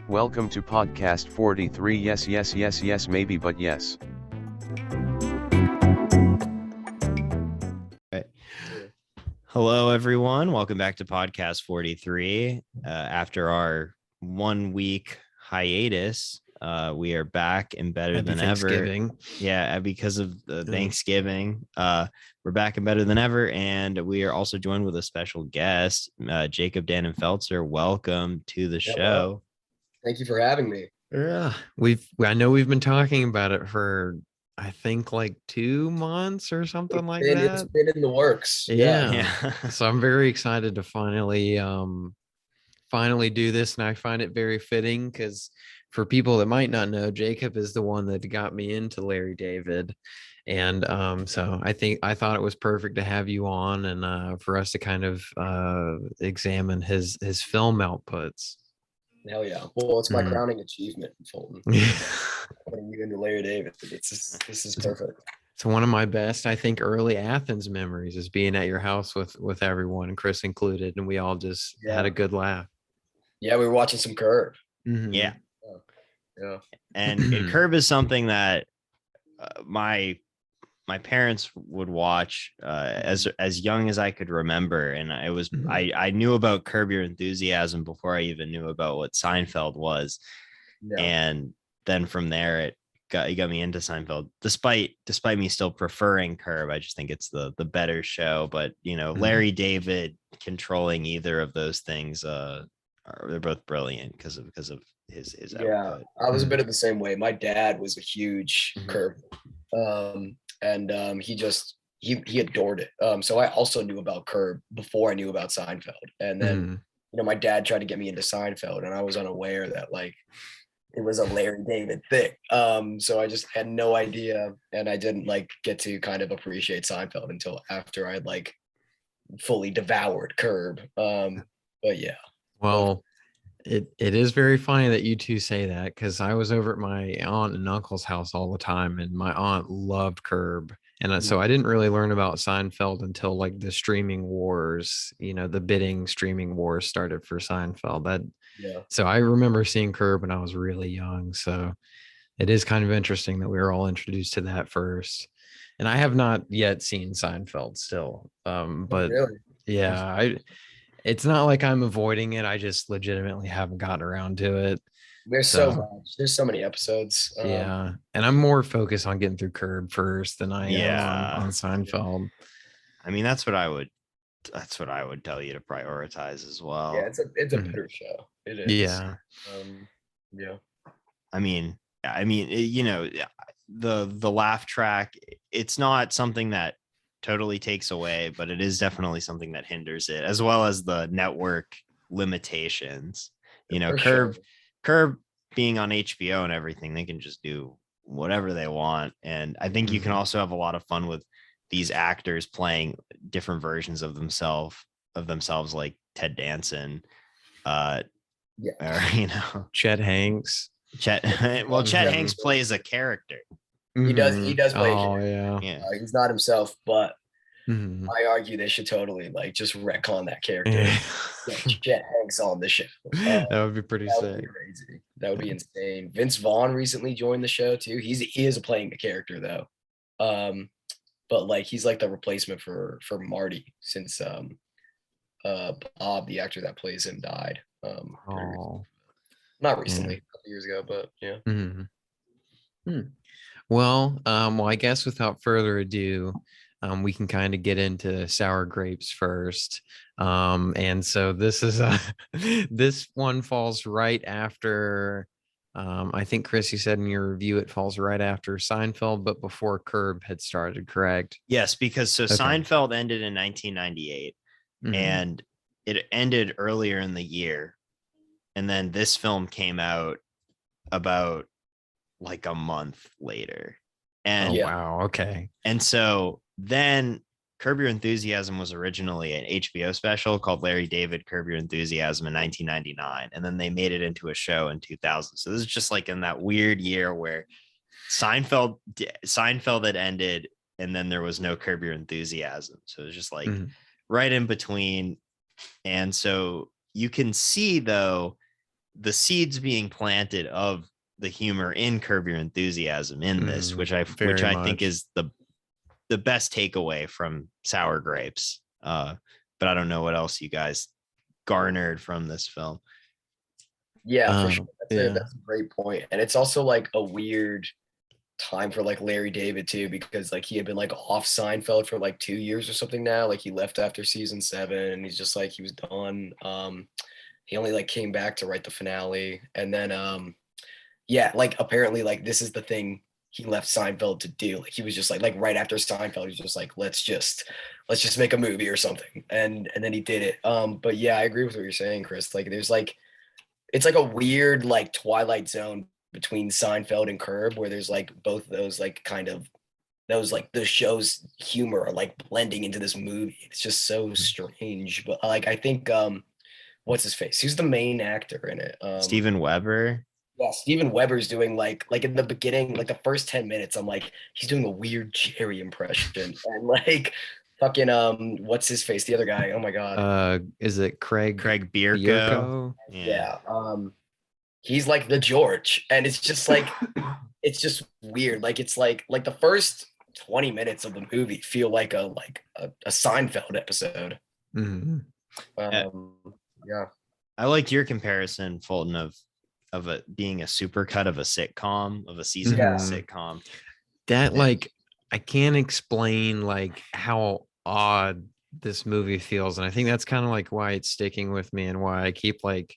Welcome to podcast 43. Yes, yes, yes, yes, maybe, but yes. Right. Hello, everyone. Welcome back to podcast 43. After our 1 week hiatus, we are back and better than ever. Yeah, because of the Thanksgiving. We're back and better than ever. And we are also joined with a special guest, Jacob Dannenfelser. Welcome to the show. Well, thank you for having me. Yeah, I know we've been talking about it for I think like 2 months or something like that. It's been in the works. Yeah. So I'm very excited to finally do this, and I find it very fitting because for people that might not know, Jacob is the one that got me into Larry David. And so I thought it was perfect to have you on and for us to kind of examine his film outputs. Hell yeah. Well, it's my crowning achievement, Fulton. Putting you into Larry David. This is perfect. It's one of my best, I think, early Athens memories is being at your house with everyone, Chris included, and we all just had a good laugh. Yeah, we were watching some Curb. Mm-hmm. Yeah. And Curb is something that my parents would watch as young as I could remember, and I was I knew about Curb Your Enthusiasm before I even knew about what Seinfeld was, and then from there it got me into Seinfeld. Despite me still preferring Curb, I just think it's the better show. But Larry David controlling either of those things, they're both brilliant because of his output. I was a bit of the same way. My dad was a huge Curb. And he adored it. So I also knew about Curb before I knew about Seinfeld. And then, my dad tried to get me into Seinfeld, and I was unaware that it was a Larry David thing. So I just had no idea, and I didn't get to kind of appreciate Seinfeld until after I'd fully devoured Curb. But yeah. Well, it is very funny that you two say that, because I was over at my aunt and uncle's house all the time, and my aunt loved Curb, and so I didn't really learn about Seinfeld until the streaming wars, the bidding streaming wars started for Seinfeld. So I remember seeing Curb when I was really young. So it is kind of interesting that we were all introduced to that first, and I have not yet seen Seinfeld still. But really? It's not like I'm avoiding it. I just legitimately haven't gotten around to it. There's so much. There's so many episodes. And I'm more focused on getting through Curb first than I am on Seinfeld. I mean, that's what I would tell you to prioritize as well. Yeah, it's a better show. It is. Yeah. I mean, the laugh track, it's not something that totally takes away, but it is definitely something that hinders it, as well as the network limitations. Curb being on HBO and everything, they can just do whatever they want, and I think you can also have a lot of fun with these actors playing different versions of themselves, like Ted Danson, or Chet Hanks. Chet Hanks plays a character. He does play. He's not himself, but I argue they should totally just retcon that character. Chet Hanks on the show. That would be pretty sick. That would be crazy. That would be insane. Vince Vaughn recently joined the show too. He is playing the character though, but he's the replacement for Marty since Bob, the actor that plays him, died. Not recently, a couple years ago, but yeah. Well, I guess without further ado, we can kind of get into Sour Grapes first. And so this is this one falls right after, I think, Chris, you said in your review it falls right after Seinfeld, but before Curb had started, correct? Yes, because Seinfeld ended in 1998, and it ended earlier in the year. And then this film came out about a month later. And wow, okay. And so then Curb Your Enthusiasm was originally an HBO special called Larry David Curb Your Enthusiasm in 1999, and then they made it into a show in 2000. So this is just in that weird year where Seinfeld had ended, and then there was no Curb Your Enthusiasm. So it was just right in between. And so you can see though the seeds being planted of the humor in Curb Your Enthusiasm in this, which I think is the best takeaway from Sour Grapes. But I don't know what else you guys garnered from this film. Yeah, for sure. That's a great point. And it's also like a weird time for like Larry David too, because like he had been like off Seinfeld for like 2 years or something now. Like he left after season 7 and he's just like he was done. He only like came back to write the finale. And then yeah, like apparently like this is the thing he left Seinfeld to do. Like he was just like right after Seinfeld, he was just like, let's just make a movie or something. And then he did it. But yeah, I agree with what you're saying, Chris. Like there's like it's like a weird like Twilight Zone between Seinfeld and Curb, where there's like both of those like kind of those like the show's humor are like blending into this movie. It's just so strange. But like I think what's his face? Who's the main actor in it? Steven Weber. Yeah, Steven Weber's doing like in the beginning, like the first 10 minutes, I'm like, he's doing a weird Jerry impression. And like fucking what's his face? The other guy. Oh my god. Is it Craig Bierko? Yeah. He's like the George, and it's just like it's just weird. Like it's like the first 20 minutes of the movie feel like a Seinfeld episode. Mm-hmm. Yeah. I like your comparison, Fulton, of it being a supercut of a sitcom, of a season of a sitcom. That like I can't explain like how odd this movie feels, and I think that's kind of like why it's sticking with me and why I keep like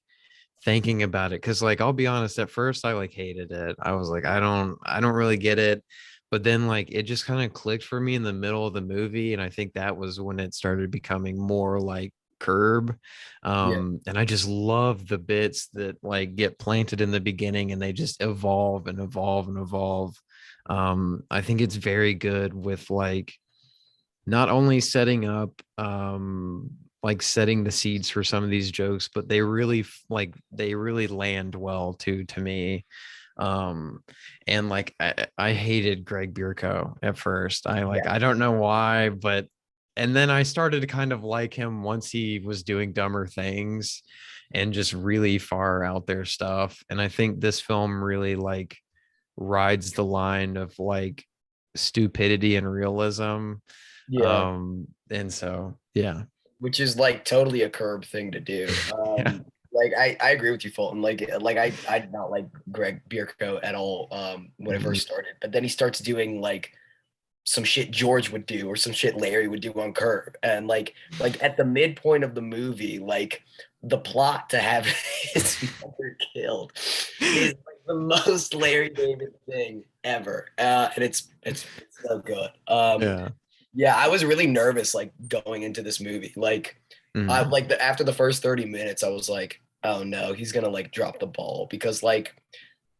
thinking about it, because like I'll be honest, at first I like hated it. I was like, I don't really get it, but then like it just kind of clicked for me in the middle of the movie, and I think that was when it started becoming more like Curb. And I just love the bits that like get planted in the beginning and they just evolve and evolve and evolve. I think it's very good with like not only setting up like setting the seeds for some of these jokes, but they really land well too, to me. And like I hated Greg Bierko at first. I don't know why, but and then I started to kind of like him once he was doing dumber things and just really far out there stuff. And I think this film really like rides the line of like stupidity and realism. And so yeah, which is like totally a Curb thing to do. Like I agree with you, Fulton. Like I did not like Greg Bierko at all when it first started, but then he starts doing like some shit George would do or some shit Larry would do on Curb, and like at the midpoint of the movie, like the plot to have his mother killed is like the most Larry David thing ever, and it's so good. Yeah, I was really nervous like going into this movie. Like I like after the first 30 minutes, I was like, oh no, he's gonna like drop the ball, because like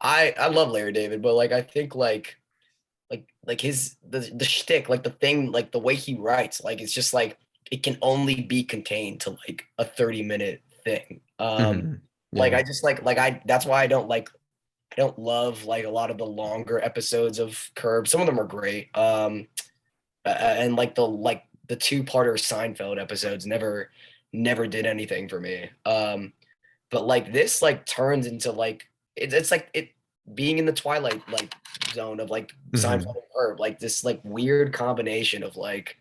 I love Larry David, but like I think like his the shtick, like the thing, like the way he writes, like it's just like it can only be contained to like a 30-minute thing. Like I just like that's why I don't love like a lot of the longer episodes of Curb. Some of them are great. And like the 2-parter Seinfeld episodes never did anything for me. But like this like turns into like it's like it being in the Twilight like zone of like Seinfeld and Curb, like this like weird combination of like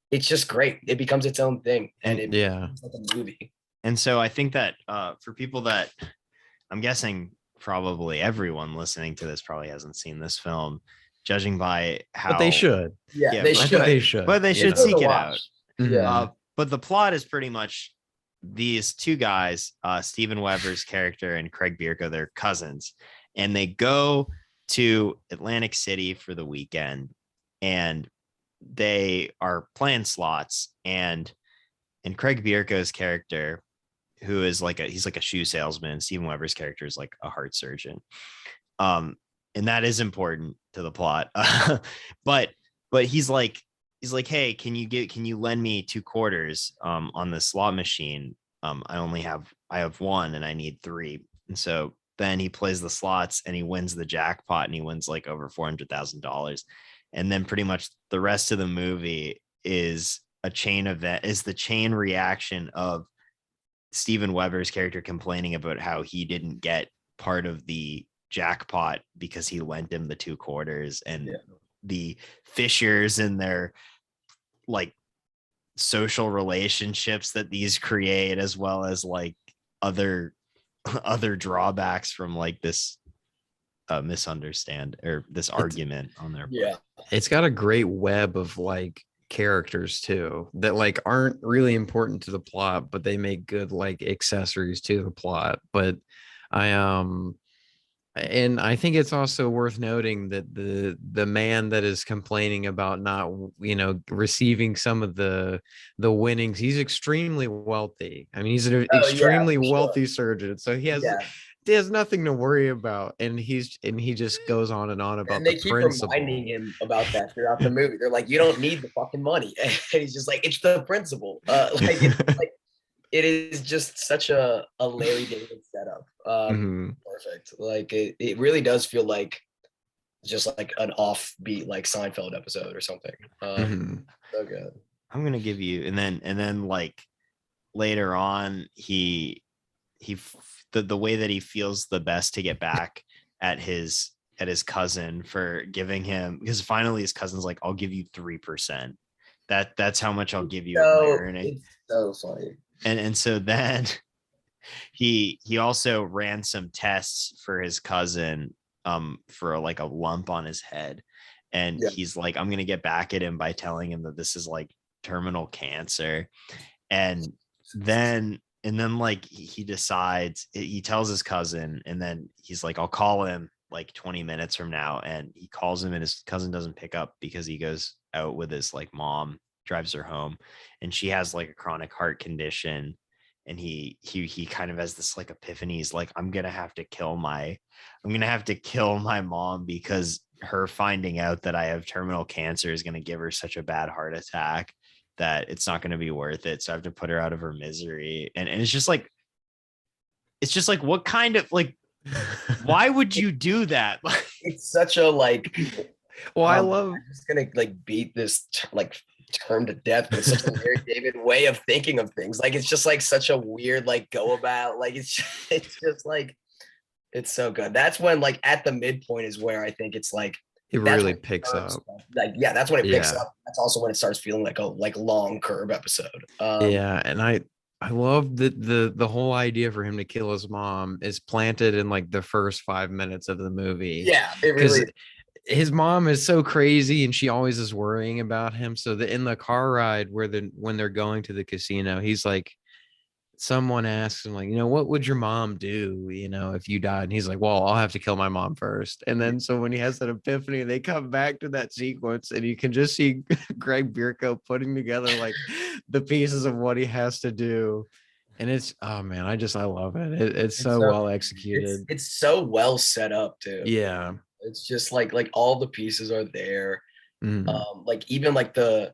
it's just great. It becomes its own thing, and it becomes like a movie. And so I think that for people that I'm guessing probably everyone listening to this probably hasn't seen this film, judging by how but they should. They should. But they should seek it out. Yeah. But the plot is pretty much these two guys, Steven Weber's character and Craig Bierko, they're cousins, and they go to Atlantic City for the weekend, and they are playing slots, and Craig Bierko's character, who is he's like a shoe salesman, Steven Weber's character is like a heart surgeon. And that is important to the plot. but he's like, hey, can you lend me 2 quarters on the slot machine? I have 1 and I need 3. And so then he plays the slots and he wins the jackpot, and he wins like over $400,000. And then pretty much the rest of the movie is the chain reaction of Steven Weber's character complaining about how he didn't get part of the jackpot because he lent him the 2 quarters, and the fissures in their like social relationships that these create, as well as like other drawbacks from like this misunderstand or this argument on their part. It's got a great web of like characters too that like aren't really important to the plot, but they make good like accessories to the plot. But and I think it's also worth noting that the man that is complaining about not, receiving some of the winnings, he's extremely wealthy. I mean, he's an extremely wealthy surgeon, so he has nothing to worry about, and he just goes on and on about and they the keep principle. reminding him about that throughout the movie. They're like, you don't need the fucking money, and he's just like, it's the principle. It is just such a Larry David setup. Perfect. Like it really does feel like just like an offbeat like Seinfeld episode or something. So good. I'm gonna give you, and then like later on, the way that he feels the best to get back at his cousin for giving him, because finally his cousin's like, I'll give you 3%. That's how much I'll give you of my earning. It's so funny. And so then he also ran some tests for his cousin for like a lump on his head, and he's like, I'm gonna get back at him by telling him that this is like terminal cancer. And then like he decides, he tells his cousin, and then he's like, I'll call him like 20 minutes from now. And he calls him, and his cousin doesn't pick up because he goes out with his like mom, drives her home, and she has like a chronic heart condition. And he kind of has this like epiphany. He's like, I'm gonna have to kill my mom, because her finding out that I have terminal cancer is gonna give her such a bad heart attack that it's not gonna be worth it. So I have to put her out of her misery. And it's just like what kind of like why would you do that? It's such a like, well, I love, I'm just gonna like beat this like term to death, but it's such a Larry David way of thinking of things. Like it's just like such a weird like go about, like it's just like, it's so good. That's when like at the midpoint is where I think it's like it really picks up. Like that's when it picks up. That's also when it starts feeling like a like long curb episode. And I love that the whole idea for him to kill his mom is planted in like the first 5 minutes of the movie. Yeah, it really. His mom is so crazy, and she always is worrying about him. So in the car ride when they're going to the casino, he's like, someone asks him like, what would your mom do, if you died? And he's like, well, I'll have to kill my mom first. And then so when he has that epiphany, they come back to that sequence, and you can just see Greg Bierko putting together like the pieces of what he has to do. And it's, oh man, I love it. It's so well executed. It's so well set up too. Yeah. It's just like all the pieces are there. Like even like the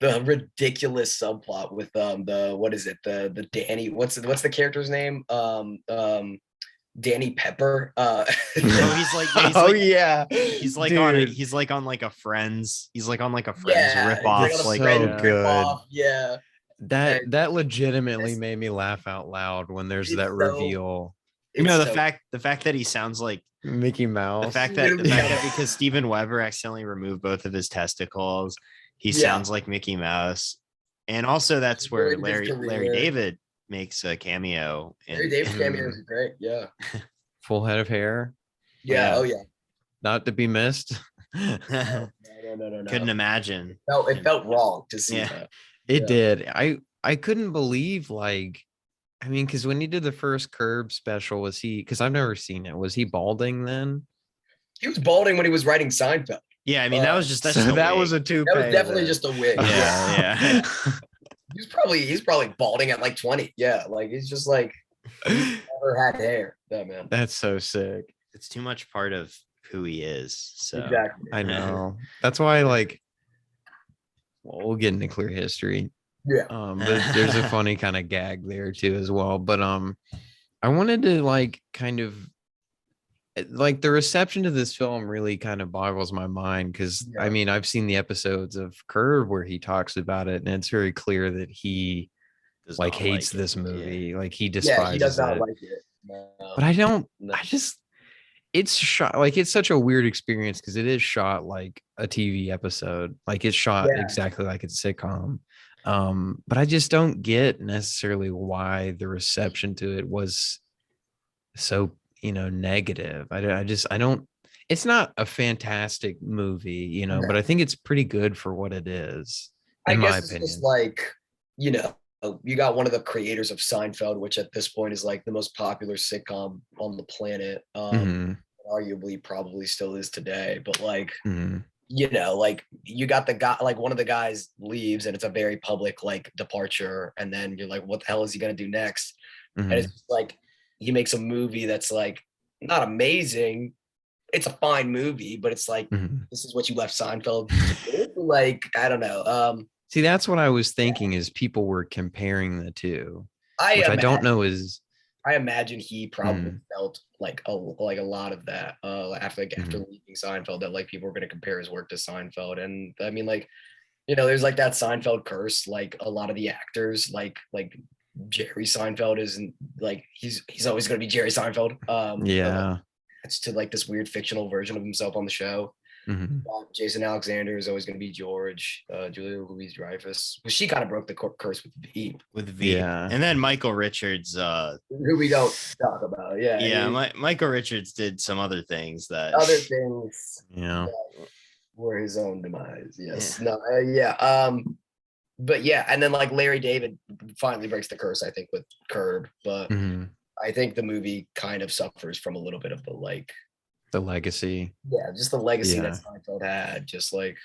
ridiculous subplot with the Danny, what's the character's name? Danny Pepper. He's like on like a Friends rip off. It's like so good. Yeah. That legitimately made me laugh out loud when there's that reveal. The fact that he sounds like Mickey Mouse. The fact that because Steven Weber accidentally removed both of his testicles, he sounds like Mickey Mouse. And also that's where Larry David makes a cameo. Larry David's cameo is great. Yeah. Full head of hair. Yeah. Oh yeah. Not to be missed. No. Couldn't imagine. It felt wrong to see that. It did. I couldn't believe because when he did the first Curb special, was he, because I've never seen it, was he balding then? He was balding when he was writing Seinfeld. Yeah, I mean that was a toupee. That was definitely just a wig. Yeah. He's probably balding at like 20. Yeah, like he's just like he's never had hair. That man. That's so sick. It's too much part of who he is. So exactly. I know. That's why we'll get into Clear History. Yeah. But there's a funny kind of gag there too as well. But I wanted to kind of the reception to this film really kind of boggles my mind, because I mean, I've seen the episodes of Curb where he talks about it, and it's very clear that does like not hates like it. this movie. Like he Yeah, despises he does not it. like it. No, But I don't. no. I just. It's shot like it's such a weird experience because it is shot like a TV episode. Like it's shot Yeah. exactly like it's a sitcom. But I just don't get necessarily why the reception to it was so negative. I don't. It's not a fantastic movie, but I think it's pretty good for what it is, I in my guess it's just opinion. like, you know, you got one of the creators of Seinfeld, which at this point is like the most popular sitcom on the planet. Mhm, Arguably probably still is today, but like, mhm, like you got the guy, like one of the guys leaves and it's a very public like departure. And then you're like, what the hell is he going to do next? And it's mhm, just like, he makes a movie that's like not amazing. It's a fine movie, but it's like, mhm. this is what you left Seinfeld to do? Like, I don't know. See, that's what I was thinking is people were comparing the two, I which I don't imagine know is. I imagine he probably Mhm, felt like a lot of that after mhm. leaving Seinfeld, that like people were going to compare his work to Seinfeld. And I mean, like, there's like that Seinfeld curse. Like a lot of the actors, like Jerry Seinfeld isn't like he's always going to be Jerry Seinfeld. But like, Yeah. it's to like this weird fictional version of himself on the show. Mhm. Jason Alexander is always going to be George. Julia Louise Dreyfus, but she kind of broke the curse with Veep, with Veep. Yeah. And then Michael Richards, who we don't talk about. Yeah, yeah, Michael Richards did some other things that other things Yeah. were his own demise. Yes, Yeah. no, yeah. But yeah, and then like Larry David finally breaks the curse, I think, with Curb. But Mhm. I think the movie kind of suffers from a little bit of the like, The legacy. just the legacy that Yeah. Seinfeld had, just like.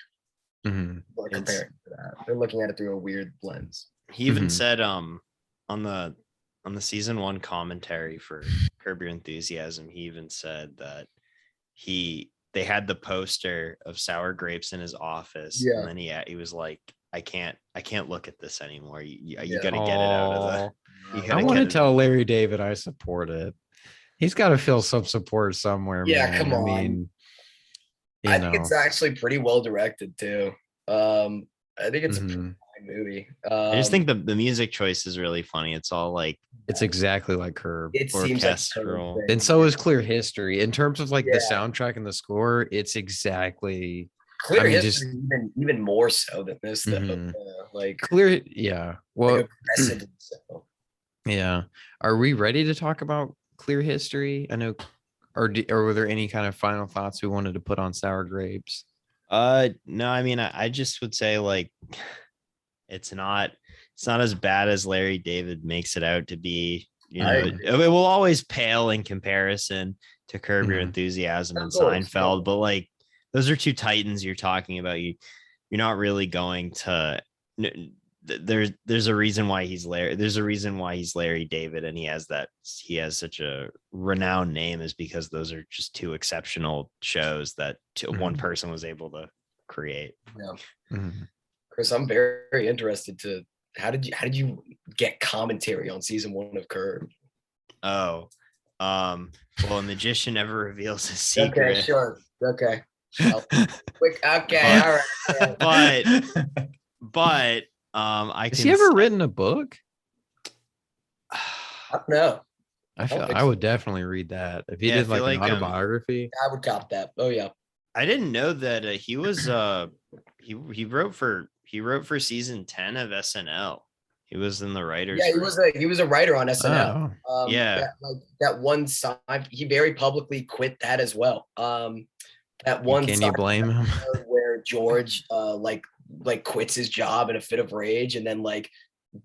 Mhm. Like It's- comparing to that, they're looking at it through a weird lens. he even Mhm. said on the season 1 commentary for Curb Your Enthusiasm, he even said that they had the poster of sour grapes in his office, Yeah. and then he was like, I can't look at this anymore. You Yeah. got to get it out of Aw. the. You I gotta I want get to it tell out. Larry David I support it. He's got to feel some support somewhere, Yeah, man. come I on. mean, I think it's actually pretty well directed too. I think it's a pretty Mhm. fine movie. I just think the music choice is really funny. It's all like It's exactly like Curb. it seems like a orchestral. Curb thing. And so is Clear History. In terms of like the Yeah. soundtrack and the score, it's exactly Clear I mean, History, even more so than this, though. Mhm. Like Clear. Yeah. Well, like aggressively so. yeah. Are we ready to talk about Clear History? I know, or were there any kind of final thoughts we wanted to put on Sour Grapes? No, I mean, I just would say like it's not as bad as Larry David makes it out to be. It will always pale in comparison to Curb Your Mhm. Enthusiasm and Of course, Seinfeld, yeah. but like those are two titans you're talking about. You're not really going to. There's a reason why he's Larry. There's a reason why he's Larry David, and he has such a renowned name, is because those are just two exceptional shows that one Mhm. person was able to create. Yeah. Mhm. Chris, I'm very, very interested to how did you get commentary on season 1 of Curb? Oh, well, a magician never reveals his secret. Okay, sure. Okay. Quick. Okay, all right. Yeah. But I Has can. he ever written a book? I don't know. I feel think I so. would definitely read that if he Yeah, I did like feel an like, autobiography. I would cop that. Oh yeah. I didn't know that he was he wrote for season 10 of SNL. He was in the writers. Yeah, room. he was a writer on SNL. Oh, Yeah. That one side, he very publicly quit that as well. That one can you side blame him? where George like quits his job in a fit of rage and then like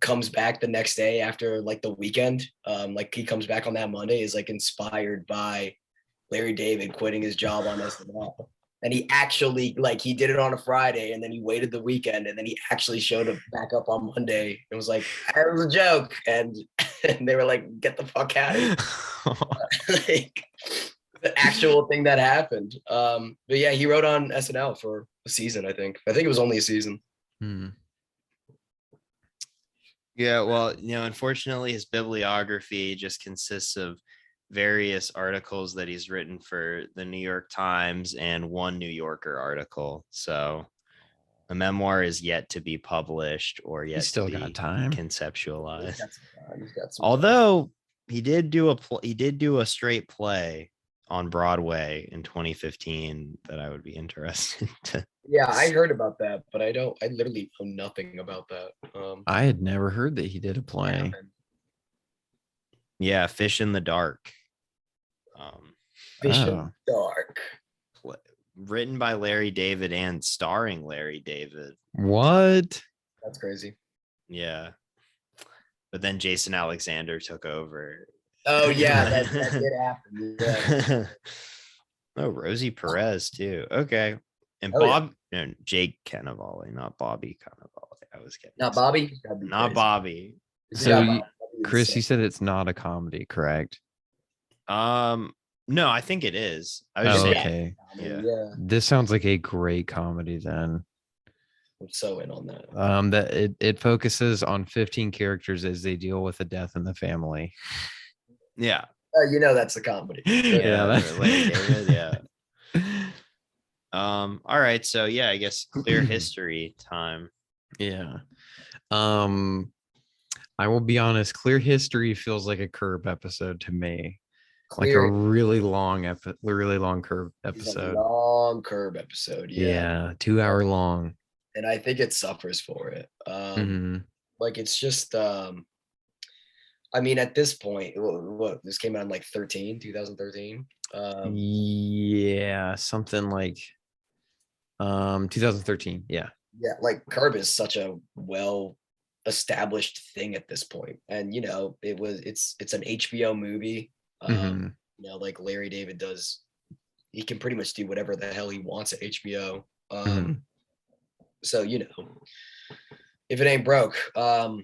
comes back the next day after like the weekend. Like he comes back on that Monday is like inspired by Larry David quitting his job on SNL. And he actually like he did it on a Friday and then he waited the weekend and then he actually showed up back up on Monday. It was like, it was a joke. And they were like, get the fuck out of here. Like the actual thing that happened. But yeah, he wrote on SNL for a season, I think. I think it was only a season. Hmm. Yeah, well, unfortunately, his bibliography just consists of various articles that he's written for the New York Times and one New Yorker article. So A memoir is yet to be published or yet He's still to be got time. conceptualized. He's got some time. He's got some Although he did do a straight play on Broadway in 2015 that I would be interested to. Yeah, I heard about that, but I literally know nothing about that. I had never heard that he did a play. Yeah, Fish in the Dark. Fish in the Dark. Written by Larry David and starring Larry David. What? That's crazy. Yeah. But then Jason Alexander took over. Oh yeah, that did happen. Yeah. Oh, Rosie Perez too. Okay. And Jake Cannavale, not Bobby Cannavale. I was kidding. Not Bobby. Not Bobby. So Chris, you said it's not a comedy, correct? No, I think it is. I was just saying, okay. Yeah. This sounds like a great comedy then. I'm so in on that. That it focuses on 15 characters as they deal with a death in the family. Yeah. That's a comedy. Yeah, that's Larry David, yeah. All right. So yeah, I guess clear history time. Yeah. I will be honest, Clear History feels like a Curb episode to me. Like a really long Curb episode. Long Curb episode. Yeah, 2 hour long. And I think it suffers for it. Like it's just I mean, at this point, what this came out in like 2013. Yeah, something like 2013. Yeah. Yeah, like Curb is such a well established thing at this point. And it's an HBO movie. Like Larry David does, he can pretty much do whatever the hell he wants at HBO. So if it ain't broke, well,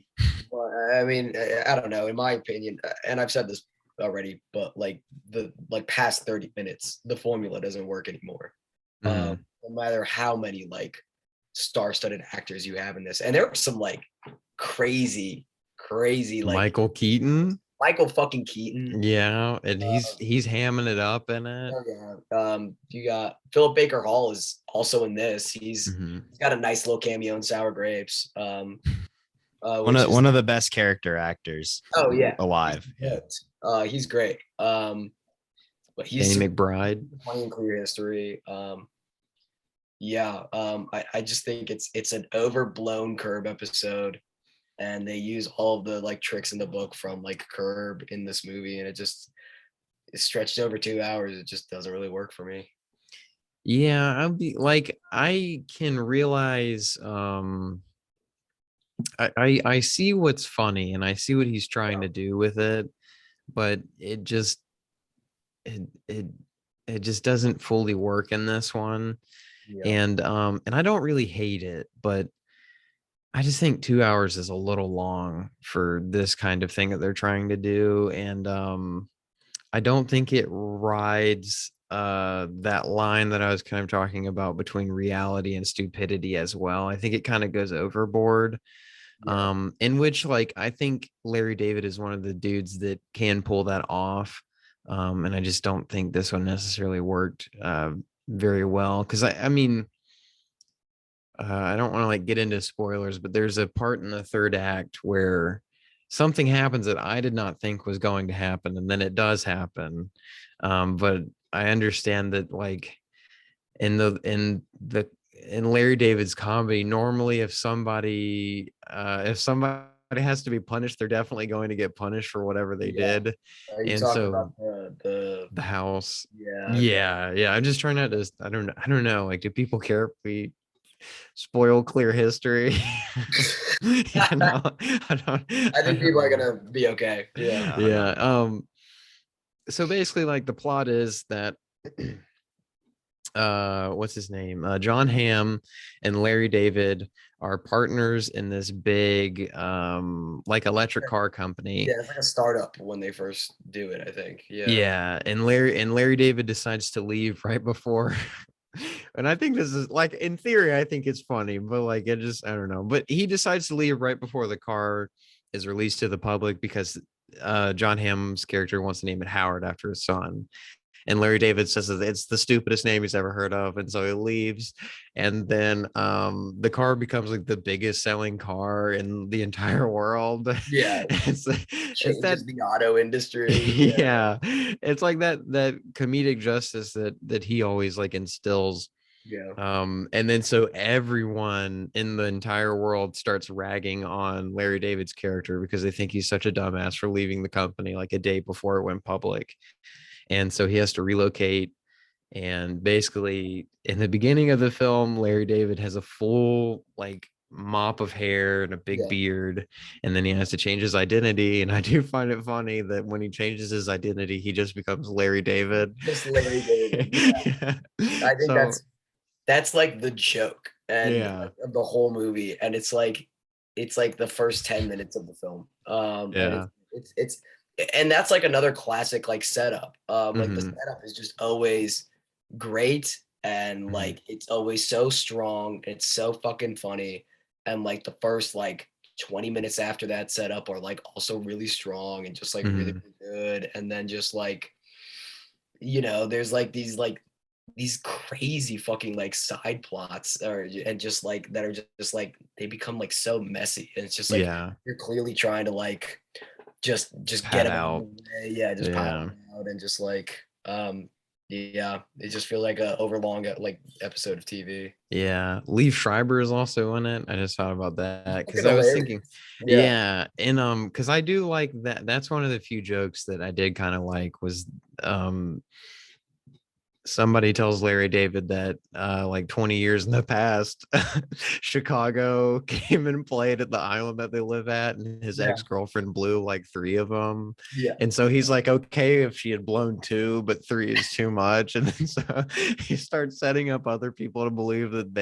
I mean, I don't know. In my opinion, and I've said this already, but like the past 30 minutes, the formula doesn't work anymore. No matter how many like star-studded actors you have in this, and there are some like crazy like Michael fucking Keaton. Yeah, and he's hamming it up in it. Yeah. You got Philip Baker Hall is also in this. He's got a nice little cameo in Sour Grapes. One of the best character actors. Alive. Yeah. He's great. But he's Danny McBride. Funny in Clear History. I just think it's an overblown Curb episode. And they use all of the like tricks in the book from like Curb in this movie, and it's stretched over 2 hours. It just doesn't really work for me. Yeah, I can realize I see what's funny and I see what he's trying to do with it, but it just doesn't fully work in this one. And I don't really hate it, but I just think 2 hours is a little long for this kind of thing that they're trying to do. And I don't think it rides that line that I was kind of talking about between reality and stupidity as well. I think it kind of goes overboard. In which like I think Larry David is one of the dudes that can pull that off. And I just don't think this one necessarily worked very well. Because I mean, I don't want to like get into spoilers, but there's a part in the third act where something happens that I did not think was going to happen, and then it does happen. But I understand that like in Larry David's comedy, normally if somebody has to be punished, they're definitely going to get punished for whatever they did. And so about the house. Yeah. I'm just trying not to. I don't know. Like, do people care if we spoil Clear History? I think people are gonna be okay. So basically like the plot is that what's his name, John Hamm and Larry David are partners in this big like electric car company. It's like a startup when they first do it, I think. And Larry David decides to leave right before and I think this is like, in theory, I think it's funny, but like it just, I don't know. But he decides to leave right before the car is released to the public because John Hamm's character wants to name it Howard after his son. and Larry David says that it's the stupidest name he's ever heard of, and so he leaves. And then the car becomes like the biggest selling car in the entire world. Yeah. it's Changes that the auto industry. yeah, it's like that comedic justice that he always like instills. Yeah. And then so everyone in the entire world starts ragging on Larry David's character because they think he's such a dumbass for leaving the company like a day before it went public. And so he has to relocate. And basically in the beginning of the film, Larry David has a full like mop of hair and a big beard, and then he has to change his identity. And I do find it funny that when he changes his identity, he just becomes Larry David. Just Larry David. Yeah. I think that's like the joke and of the whole movie. And it's like the first 10 minutes of the film. And and that's like another classic like setup. Like the setup is just always great, and like it's always so strong. It's so fucking funny. And like the first like 20 minutes after that setup are like also really strong and just like really, really good. And then just like, you know, there's like these crazy fucking like side plots and just like that are just like they become like so messy, and it's just like you're clearly trying to like just get out. Just pile out, and just like it just feels like a overlong like episode of TV. Liev Schreiber is also in it. I just thought about that because I was thinking and because I do like that's one of the few jokes that I did kind of like was somebody tells Larry David that like 20 years in the past, Chicago came and played at the island that they live at, and his ex-girlfriend blew like 3 of them. And so he's like, okay, if she had blown 2, but 3 is too much. And then so he starts setting up other people to believe that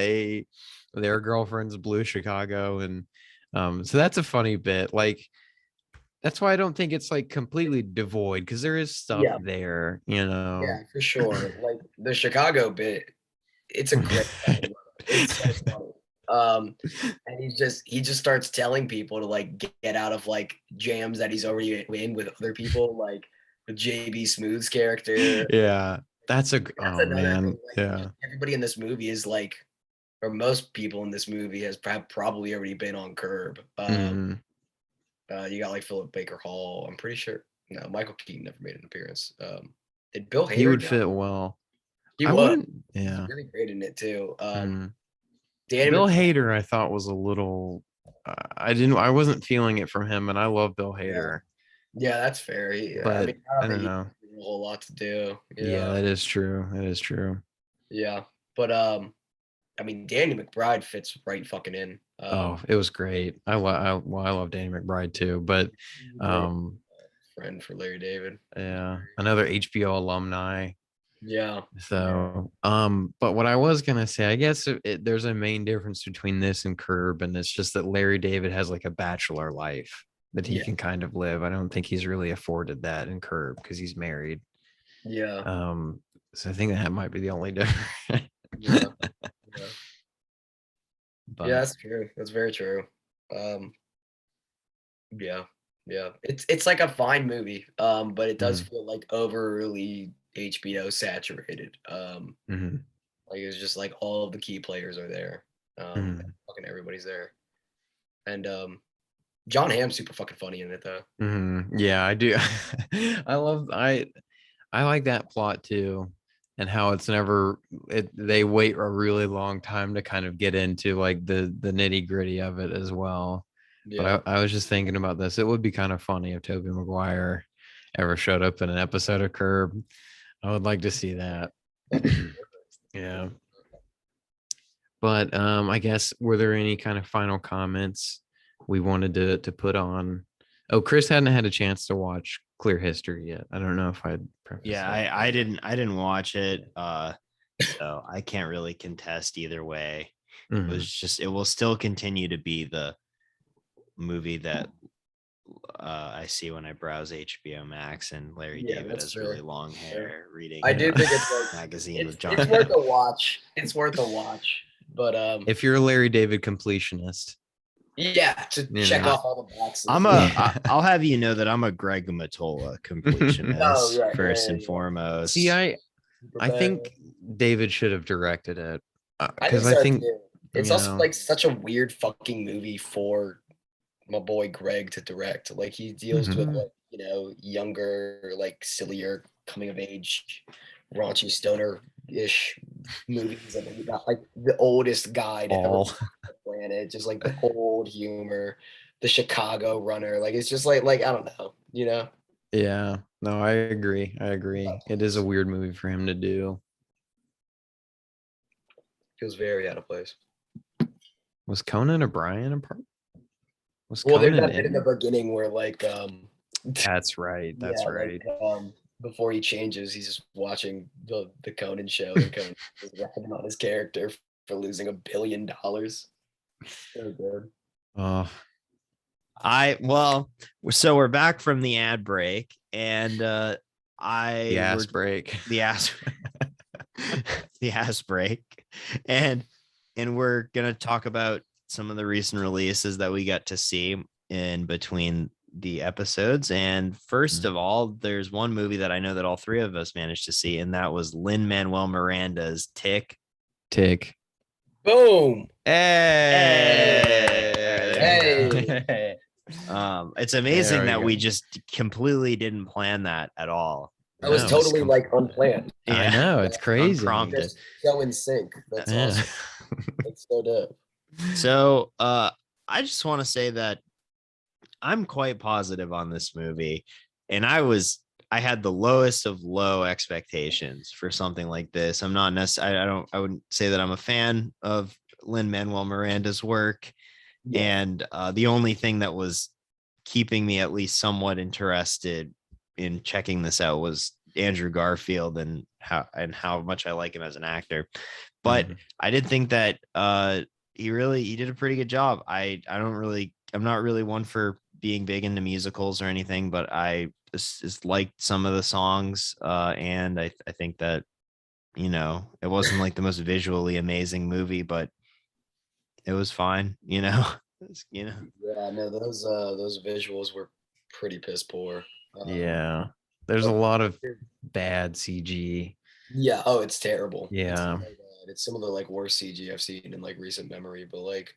their girlfriends blew Chicago. And so that's a funny bit. Like, that's why I don't think it's like completely devoid, because there is stuff there, you know. Yeah, for sure. Like the Chicago bit, it's a great it's so funny. And he just starts telling people to like get out of like jams that he's already in with other people, like with JB Smooth's character. That's man. Like, everybody in this movie is like, or most people in this movie has probably already been on Curb. You got like Philip Baker Hall. I'm pretty sure. No, Michael Keaton never made an appearance. Did Bill Hader? He would fit well. He would. He's really great in it too. Bill Hader, I thought was a little. I wasn't feeling it from him, and I love Bill Hader. Yeah, that's fair. But I don't know. A whole lot to do. Yeah, that is true. That is true. Yeah, but I mean, Danny McBride fits right fucking in. It was great. I love Danny McBride too, but friend for Larry David. Yeah, another HBO alumni. Yeah. So, but what I was gonna say, I guess there's a main difference between this and Curb, and it's just that Larry David has like a bachelor life that he can kind of live. I don't think he's really afforded that in Curb because he's married. Yeah. So I think that might be the only difference. But, that's true. That's very true. It's like a fine movie, but it does feel like overly HBO saturated. Like it's just like all of the key players are there. Fucking everybody's there. And John Hamm's super fucking funny in it though. Yeah, I do. I like that plot too. And how it's they wait a really long time to kind of get into like the nitty gritty of it as well. But I was just thinking about this. It would be kind of funny if Tobey Maguire ever showed up in an episode of Curb. I would like to see that. Yeah. But I guess, were there any kind of final comments we wanted to put on? Oh, Chris hadn't had a chance to watch Clear History yet. I don't know if I'd I didn't watch it, so I can't really contest either way. It will still continue to be the movie that I see when I browse HBO Max, and Larry David has really long hair reading. I do think it's like magazine with John. It's worth a watch. It's worth a watch. But if you're a Larry David completionist, Yeah, to You check know. off all the boxes. I'll have you know that I'm a Greg Matola completionist Oh, right, first yeah, and yeah. foremost. See, I Superbad. think David should have directed it I think because so I think too. It's you also know, like such a weird fucking movie for my boy Greg to direct. Like he deals with Mhm. like, younger, like sillier coming of age, raunchy stoner-ish movies, and then you got like the oldest guy to ever all. walk the planet, just like the old humor, the Chicago runner. Like it's just like I don't know. Yeah, no, I agree. I agree. It is a weird movie for him to do. Feels very out of place. Was Conan O'Brien a part? Was Well, there's Conan that bit in the in? beginning where like That's right. That's yeah, like right. before he changes, he's just watching the Conan show, and Conan is rapping on his character for losing $1 billion. So good. Oh, So we're back from the ad break, and the ass break. the ass the ass break, and we're gonna talk about some of the recent releases that we got to see in between the episodes. And first of all, there's one movie that I know that all three of us managed to see, and that was Lin-Manuel Miranda's Tick. Tick. Boom. Hey. It's amazing There we that we go. just completely didn't plan that at all. That was No, totally like unplanned. I know, it's crazy. Unprompted. Just so in sync. That's Yeah. awesome. That's so dope. So I just want to say that I'm quite positive on this movie, and I had the lowest of low expectations for something like this. I'm not necessarily I wouldn't say that I'm a fan of Lin-Manuel Miranda's work. Yeah. And the only thing that was keeping me at least somewhat interested in checking this out was Andrew Garfield and how much I like him as an actor. But I did think that he did a pretty good job. I'm not really one for being big into musicals or anything, but I just liked some of the songs, and I think that it wasn't like the most visually amazing movie, but it was fine. Yeah, no, those visuals were pretty piss poor. Yeah. There's a lot of bad CG. Yeah, oh, it's terrible. Yeah. It's some of the like worst CG I've seen in like recent memory, but like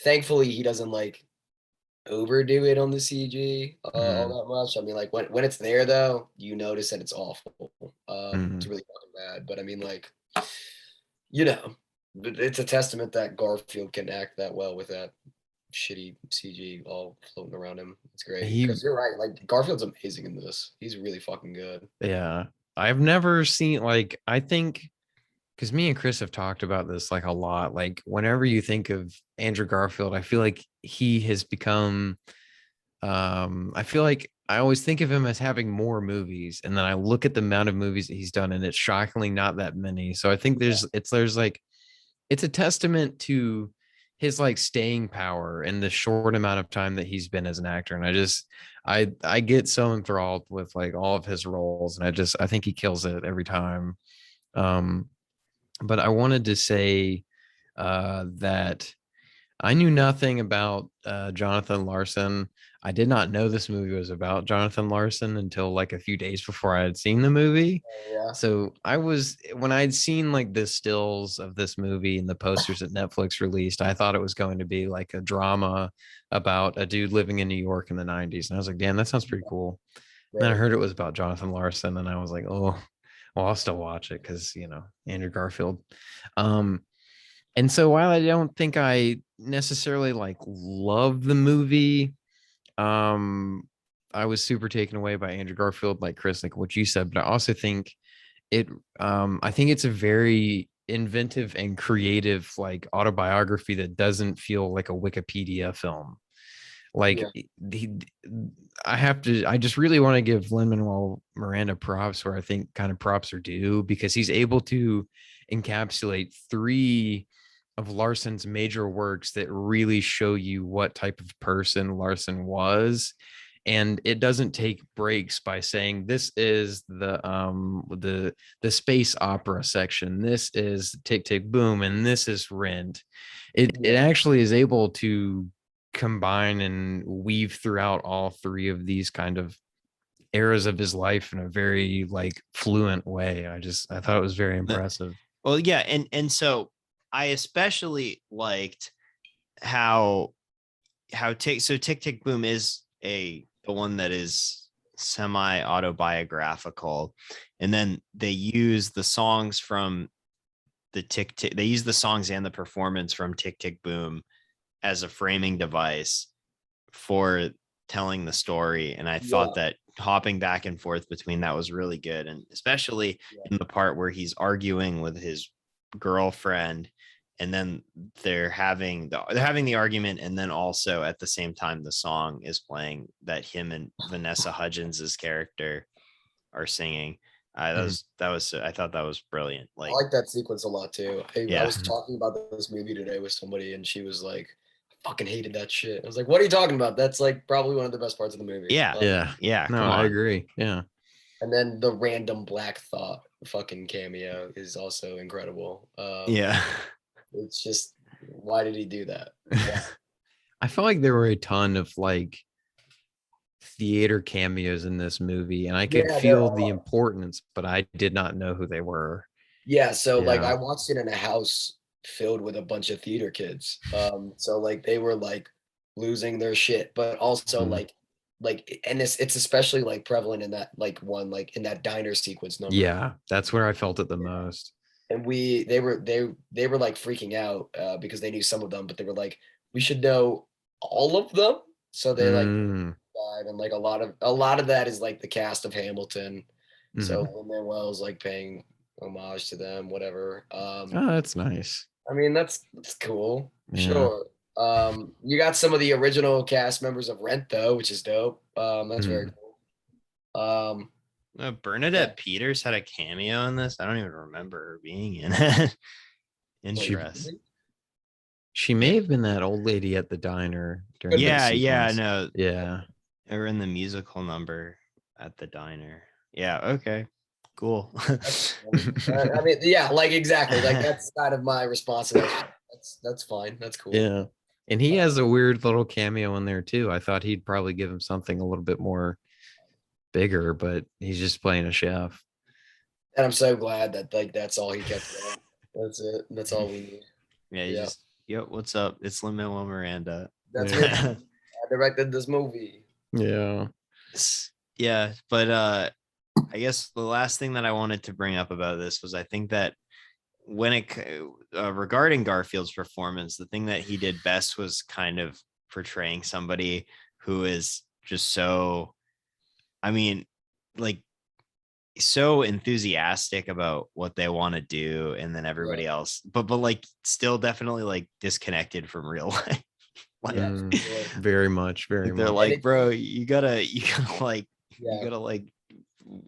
thankfully he doesn't like overdo it on the CG all that much. I mean, like when it's there though, you notice that it's awful. It's really fucking bad. But I mean, like, it's a testament that Garfield can act that well with that shitty CG all floating around him. It's great. Because you're right, like Garfield's amazing in this. He's really fucking good. Yeah. I've never seen I think because me and Chris have talked about this like a lot. Like whenever you think of Andrew Garfield, I feel like he has become I feel like I always think of him as having more movies, and then I look at the amount of movies that he's done, and it's shockingly not that many. So I think there's it's a testament to his like staying power in the short amount of time that he's been as an actor. And I get so enthralled with like all of his roles, and I think he kills it every time. But I wanted to say that I knew nothing about Jonathan Larson. I did not know this movie was about Jonathan Larson until like a few days before I had seen the movie. Yeah. So when I'd seen like the stills of this movie and the posters that Netflix released, I thought it was going to be like a drama about a dude living in New York in the 90s. And I was like, damn, that sounds pretty cool. And then I heard it was about Jonathan Larson, and I was like, oh, well, I'll still watch it because, Andrew Garfield. And so while I don't think I necessarily like love the movie, I was super taken away by Andrew Garfield, like Chris, like what you said, but I also think I think it's a very inventive and creative like autobiography that doesn't feel like a Wikipedia film. Like I just really want to give Lin-Manuel Miranda props where I think kind of props are due, because he's able to encapsulate three of Larson's major works that really show you what type of person Larson was. And it doesn't take breaks by saying this is the space opera section, this is Tick Tick Boom, and this is Rent. It actually is able to combine and weave throughout all three of these kind of eras of his life in a very like fluent way. I thought it was very impressive. Well, yeah, and so I especially liked how Tick Tick Boom is the one that is semi autobiographical, and then they use the songs from they use the songs and the performance from Tick Tick Boom as a framing device for telling the story. And I thought that hopping back and forth between that was really good, and especially in the part where he's arguing with his girlfriend, and then they're having the argument, and then also at the same time the song is playing that him and Vanessa Hudgens' character are singing. I thought that was brilliant. I like that sequence a lot too. Yeah. I was talking about this movie today with somebody, and she was like, I fucking hated that shit. I was like, what are you talking about? That's like probably one of the best parts of the movie. Yeah. No, I agree. Yeah. And then the random Black Thought fucking cameo is also incredible. It's just, why did he do that? Yeah. I felt like there were a ton of like theater cameos in this movie, and I could feel the importance, but I did not know who they were. Yeah, so like I watched it in a house filled with a bunch of theater kids. So like they were like losing their shit, but also like and it's especially like prevalent in that like one like in that diner sequence number. Yeah, that's where I felt it the most. And they were like freaking out because they knew some of them, but they were like, we should know all of them. So they like and like a lot of that is like the cast of Hamilton. So Lin-Manuel's like paying homage to them, whatever. Oh, that's nice. I mean, that's cool. Sure. You got some of the original cast members of Rent though, which is dope. That's very cool. Bernadette Peters had a cameo in this. I don't even remember her being in it. Interesting. She may have been that old lady at the diner during or in the musical number at the diner. Yeah, okay. Cool. I mean, yeah, like exactly. Like that's kind of my response to that. That's fine. That's cool. Yeah. And he has a weird little cameo in there too. I thought he'd probably give him something a little bit more bigger, but he's just playing a chef. And I'm so glad that like that's all he kept doing. That's it. That's all we need. Yeah, just what's up? It's Lin-Manuel Miranda. That's it. I directed this movie. Yeah. Yeah, but I guess the last thing that I wanted to bring up about this was I think that when it regarding Garfield's performance, the thing that he did best was kind of portraying somebody who is just so, I mean, like so enthusiastic about what they want to do, and then everybody else, but like still definitely like disconnected from real life. Like, very much. They're like, bro, you gotta like,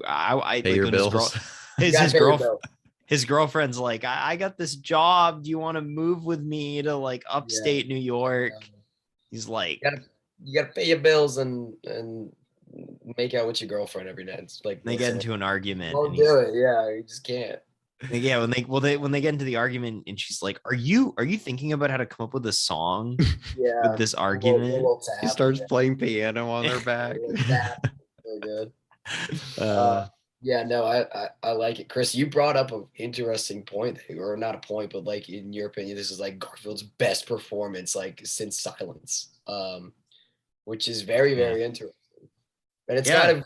I pay your bills. His girlfriend's like, I got this job. Do you want to move with me to like upstate New York? He's like, you gotta pay your bills and make out with your girlfriend every night. It's like they get into an argument. Don't do it. Yeah, you just can't. Yeah, when they get into the argument, and she's like, "Are you thinking about how to come up with a song?" With this argument, he starts playing piano on their back. Very good. I like it, Chris. You brought up an interesting point, or not a point, but like in your opinion, this is like Garfield's best performance, like since Silence, which is very interesting. And it's kind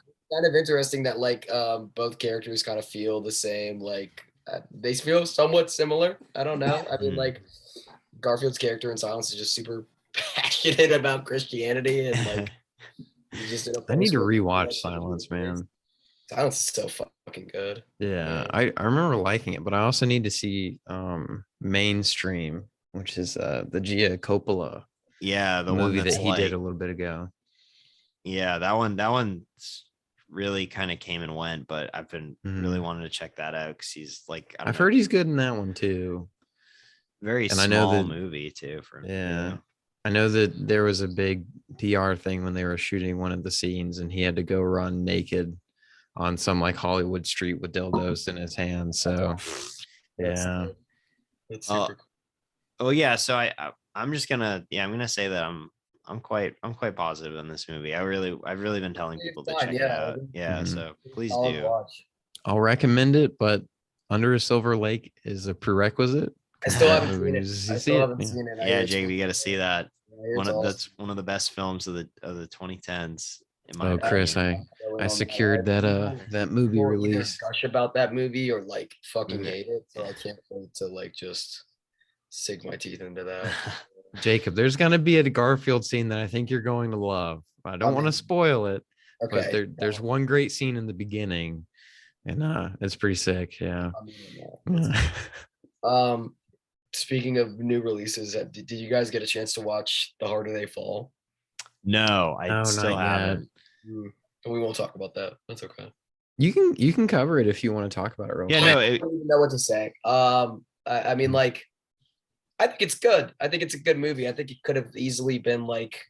of interesting that like both characters kind of feel the same, like they feel somewhat similar. I don't know. I mean, like Garfield's character in Silence is just super passionate about Christianity, and like I need to rewatch Silence, man. Silence is so fucking good. Yeah, I remember liking it, but I also need to see Mainstream, which is the Gia Coppola the movie one that he did a little bit ago. Yeah, that one really kind of came and went, but I've been really wanting to check that out because he's like, I've heard he's good in that one too. Very small movie too. I know that there was a big PR thing when they were shooting one of the scenes, and he had to go run naked on some like Hollywood street with dildos in his hands. So it's super cool. Oh yeah, so I'm just gonna I'm gonna say that I'm quite positive on this movie. I've really been telling people to check it Yeah, out. Yeah, so please solid do. watch. I'll recommend it, but Under a Silver Lake is a prerequisite. I still Yeah. haven't seen it. You I see still it? haven't Yeah. seen it. I Yeah, hear it's Jacob, really you got to see good. that. I hear it's awesome. That's one of the best films of the 2010s. In my Oh, Chris, opinion. I secured that movie People release. either gush about that movie or like fucking Mhm. hate it. So I can't wait to like just sink my teeth into that. Jacob, there's gonna be a Garfield scene that I think you're going to love. I don't want to spoil it, but Okay. there's one great scene in the beginning, and it's pretty sick. Yeah. Speaking of new releases, did you guys get a chance to watch The Harder They Fall? No, I No, still not yet. haven't. We won't talk about that. That's okay. You can cover it if you want to talk about it real Yeah, quick. no, I don't even know what to say. I mean, like, I think it's good. I think it's a good movie. I think it could have easily been like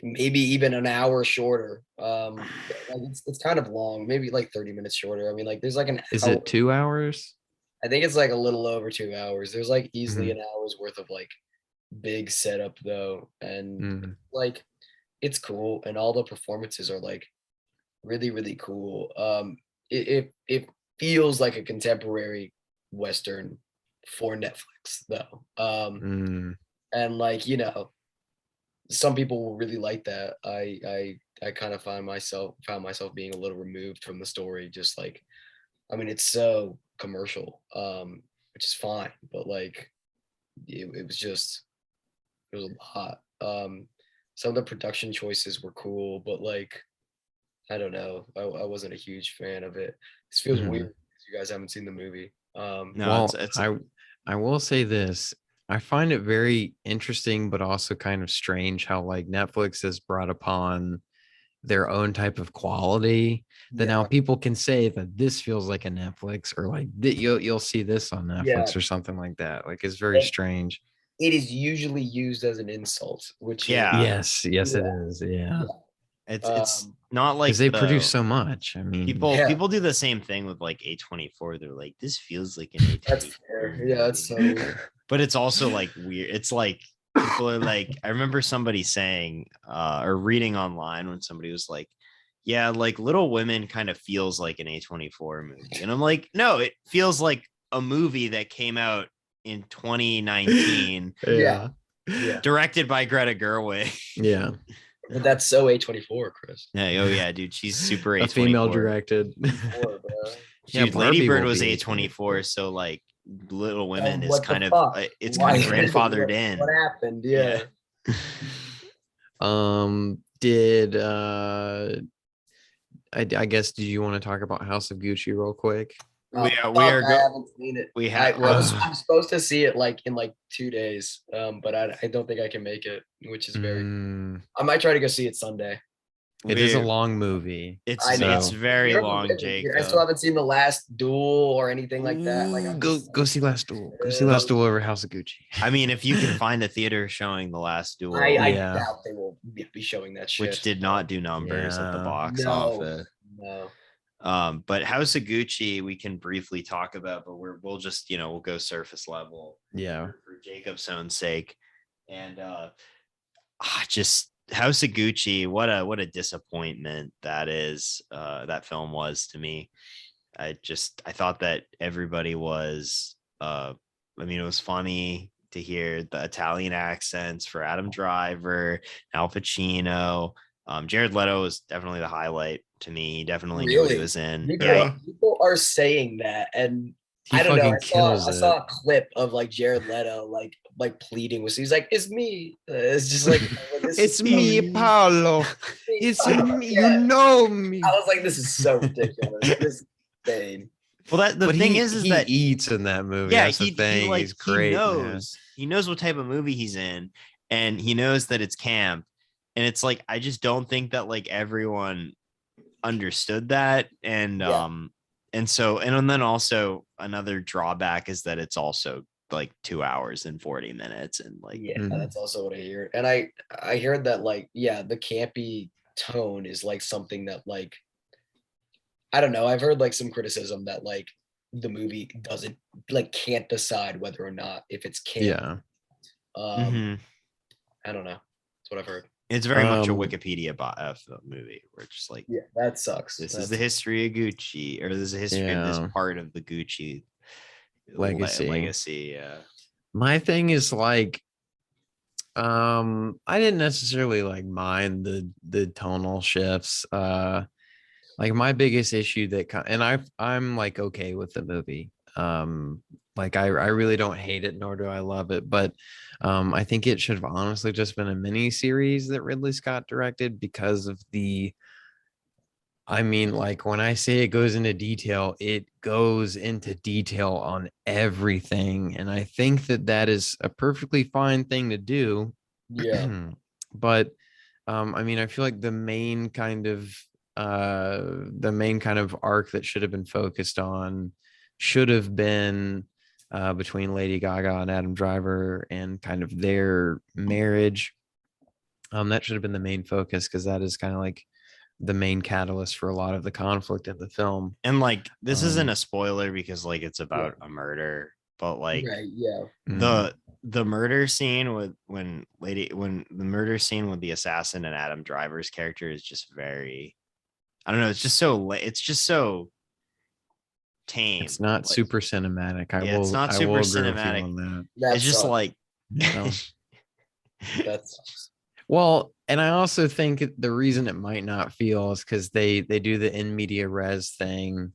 maybe even an hour shorter. Like it's kind of long, maybe like 30 minutes shorter. I mean, like there's like an Is hour. it 2 hours? I think it's like a little over 2 hours. There's like easily Mhm. an hour's worth of like big setup though, and Mhm. like it's cool, and all the performances are like really really cool. It feels like a contemporary Western for Netflix though. And like, you know, some people will really like that. I kind of found myself being a little removed from the story. Just like, I mean, it's so commercial, which is fine, but like it was just it was a lot. Some of the production choices were cool, but like I don't know. I wasn't a huge fan of it. This feels weird because you guys haven't seen the movie. No, Well, it's I will say this. I find it very interesting, but also kind of strange how like Netflix has brought upon their own type of quality that now people can say that this feels like a Netflix, or like that you'll see this on Netflix or something like that. Like it's very strange. It is usually used as an insult, which Yes, it is. Yeah. it's not like Because they produce so much. I mean, people do the same thing with like A24. They're like, this feels like an A24. That's fair. Yeah, that's so weird. But it's also like weird. It's like people are like, I remember somebody saying or reading online when somebody was like, yeah, like Little Women kind of feels like an A24 movie. And I'm like, no, it feels like a movie that came out in 2019. Yeah. Directed by Greta Gerwig. Yeah. But that's so A24, Chris. Yeah, oh yeah, dude, she's super A24. A female directed. Yeah, Lady Bird was A24, so like Little Women is kind of it's kind of grandfathered in. What happened? Yeah. Did I guess did you want to talk about House of Gucci real quick? I haven't seen it. I'm supposed to see it like in like 2 days, but I don't think I can make it, which is very. I might try to go see it Sunday. It is a long movie. It's very long, Jake. I still haven't seen The Last Duel or anything like that. Like go see Last Duel. Go see Last Duel over House of Gucci. I mean, if you can find a theater showing The Last Duel, I doubt they will be showing that shit. Which did not do numbers at the box office. No. But House of Gucci we can briefly talk about, but we'll just we'll go surface level. Yeah. For Jacob's own sake, and just House of Gucci, what a disappointment that is. That film was to me. I thought that everybody was. I mean, it was funny to hear the Italian accents for Adam Driver, Al Pacino. Jared Leto was definitely the highlight to me. He definitely knew what he was in. People are saying that, and I don't know. I saw a clip of like Jared Leto like pleading with. He's like, "It's me." It's just like, it's me, Paolo. It's me. You know me. I was like, this is so ridiculous. This is insane. Well, the thing is that he eats in that movie. Yeah, that's the thing. He's great. He knows what type of movie he's in, and he knows that it's camp. And it's like, I just don't think that like everyone understood that. And then also another drawback is that it's also like 2 hours and 40 minutes. And like, that's also what I hear. And I heard that like, the campy tone is like something that like, I don't know. I've heard like some criticism that like the movie can't decide whether or not if it's camp. I I don't know. That's what I've heard. It's very much a Wikipedia movie where it's just like, yeah, that sucks. This is the history of Gucci, or this is the history of this part of the Gucci legacy. Yeah. My thing is like, I didn't necessarily like mind the tonal shifts. Like my biggest issue I'm like okay with the movie. Like I really don't hate it, nor do I love it, but I think it should have honestly just been a mini series that Ridley Scott directed because of like when I say it goes into detail, it goes into detail on everything, and I think that is a perfectly fine thing to do. Yeah. But I feel like the main kind of arc that should have been focused on should have been between Lady Gaga and Adam Driver and kind of their marriage. That should have been the main focus because that is kind of like the main catalyst for a lot of the conflict in the film. And like this isn't a spoiler because like it's about a murder, but like the murder scene with the murder scene with the assassin and Adam Driver's character is just very, I don't know, it's just so tame. It's not super cinematic. It's not super cinematic on that. It's just like that's well, and I also think the reason it might not feel is because they do the in media res thing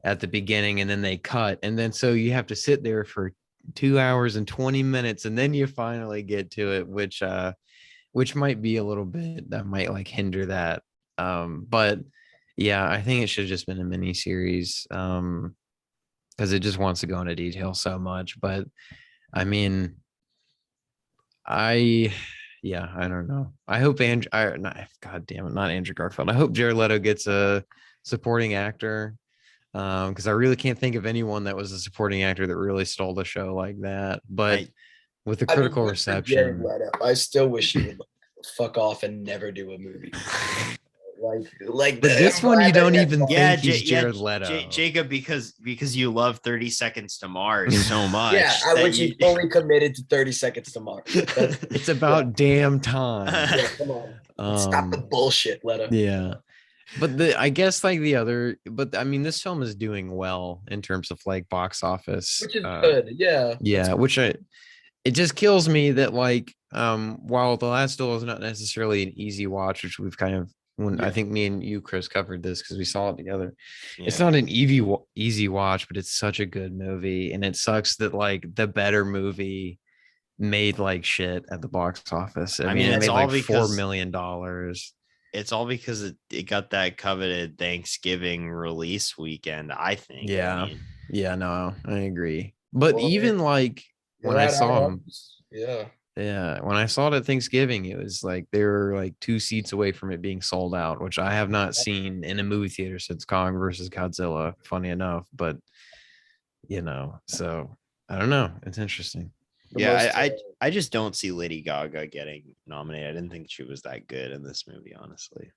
at the beginning and then they cut, and then so you have to sit there for 2 hours and 20 minutes and then you finally get to it, which might be a little bit, that might like hinder that. But yeah, I think it should have just been a mini series because it just wants to go into detail so much. But I mean, I don't know. I hope God damn it, not Andrew Garfield. I hope Jared Leto gets a supporting actor because I really can't think of anyone that was a supporting actor that really stole the show like that. But with the critical reception, Leto, I still wish he would fuck off and never do a movie. Like but this one you don't even think he's Jared Leto. Jacob, because you love 30 Seconds to Mars so much. Which he fully committed to 30 Seconds to Mars. It's about damn time. Yeah, come on. Stop the bullshit, Leto. Yeah. But I guess like this film is doing well in terms of like box office. Which is good. Yeah. Yeah, it just kills me that like while The Last Duel is not necessarily an easy watch, which we've kind of I think me and you, Chris, covered this because we saw it together. Yeah. It's not an easy watch, but it's such a good movie. And it sucks that like the better movie made like shit at the box office. I mean, it made like $4 million. It's all because it got that coveted Thanksgiving release weekend, I think. Yeah. I mean, yeah, no, I agree. But even like when I saw him, yeah, when I saw it at Thanksgiving, it was like they were like 2 seats away from it being sold out, which I have not seen in a movie theater since Kong versus Godzilla, funny enough. But so I don't know. It's interesting. Yeah, I just don't see Lady Gaga getting nominated. I didn't think she was that good in this movie, honestly.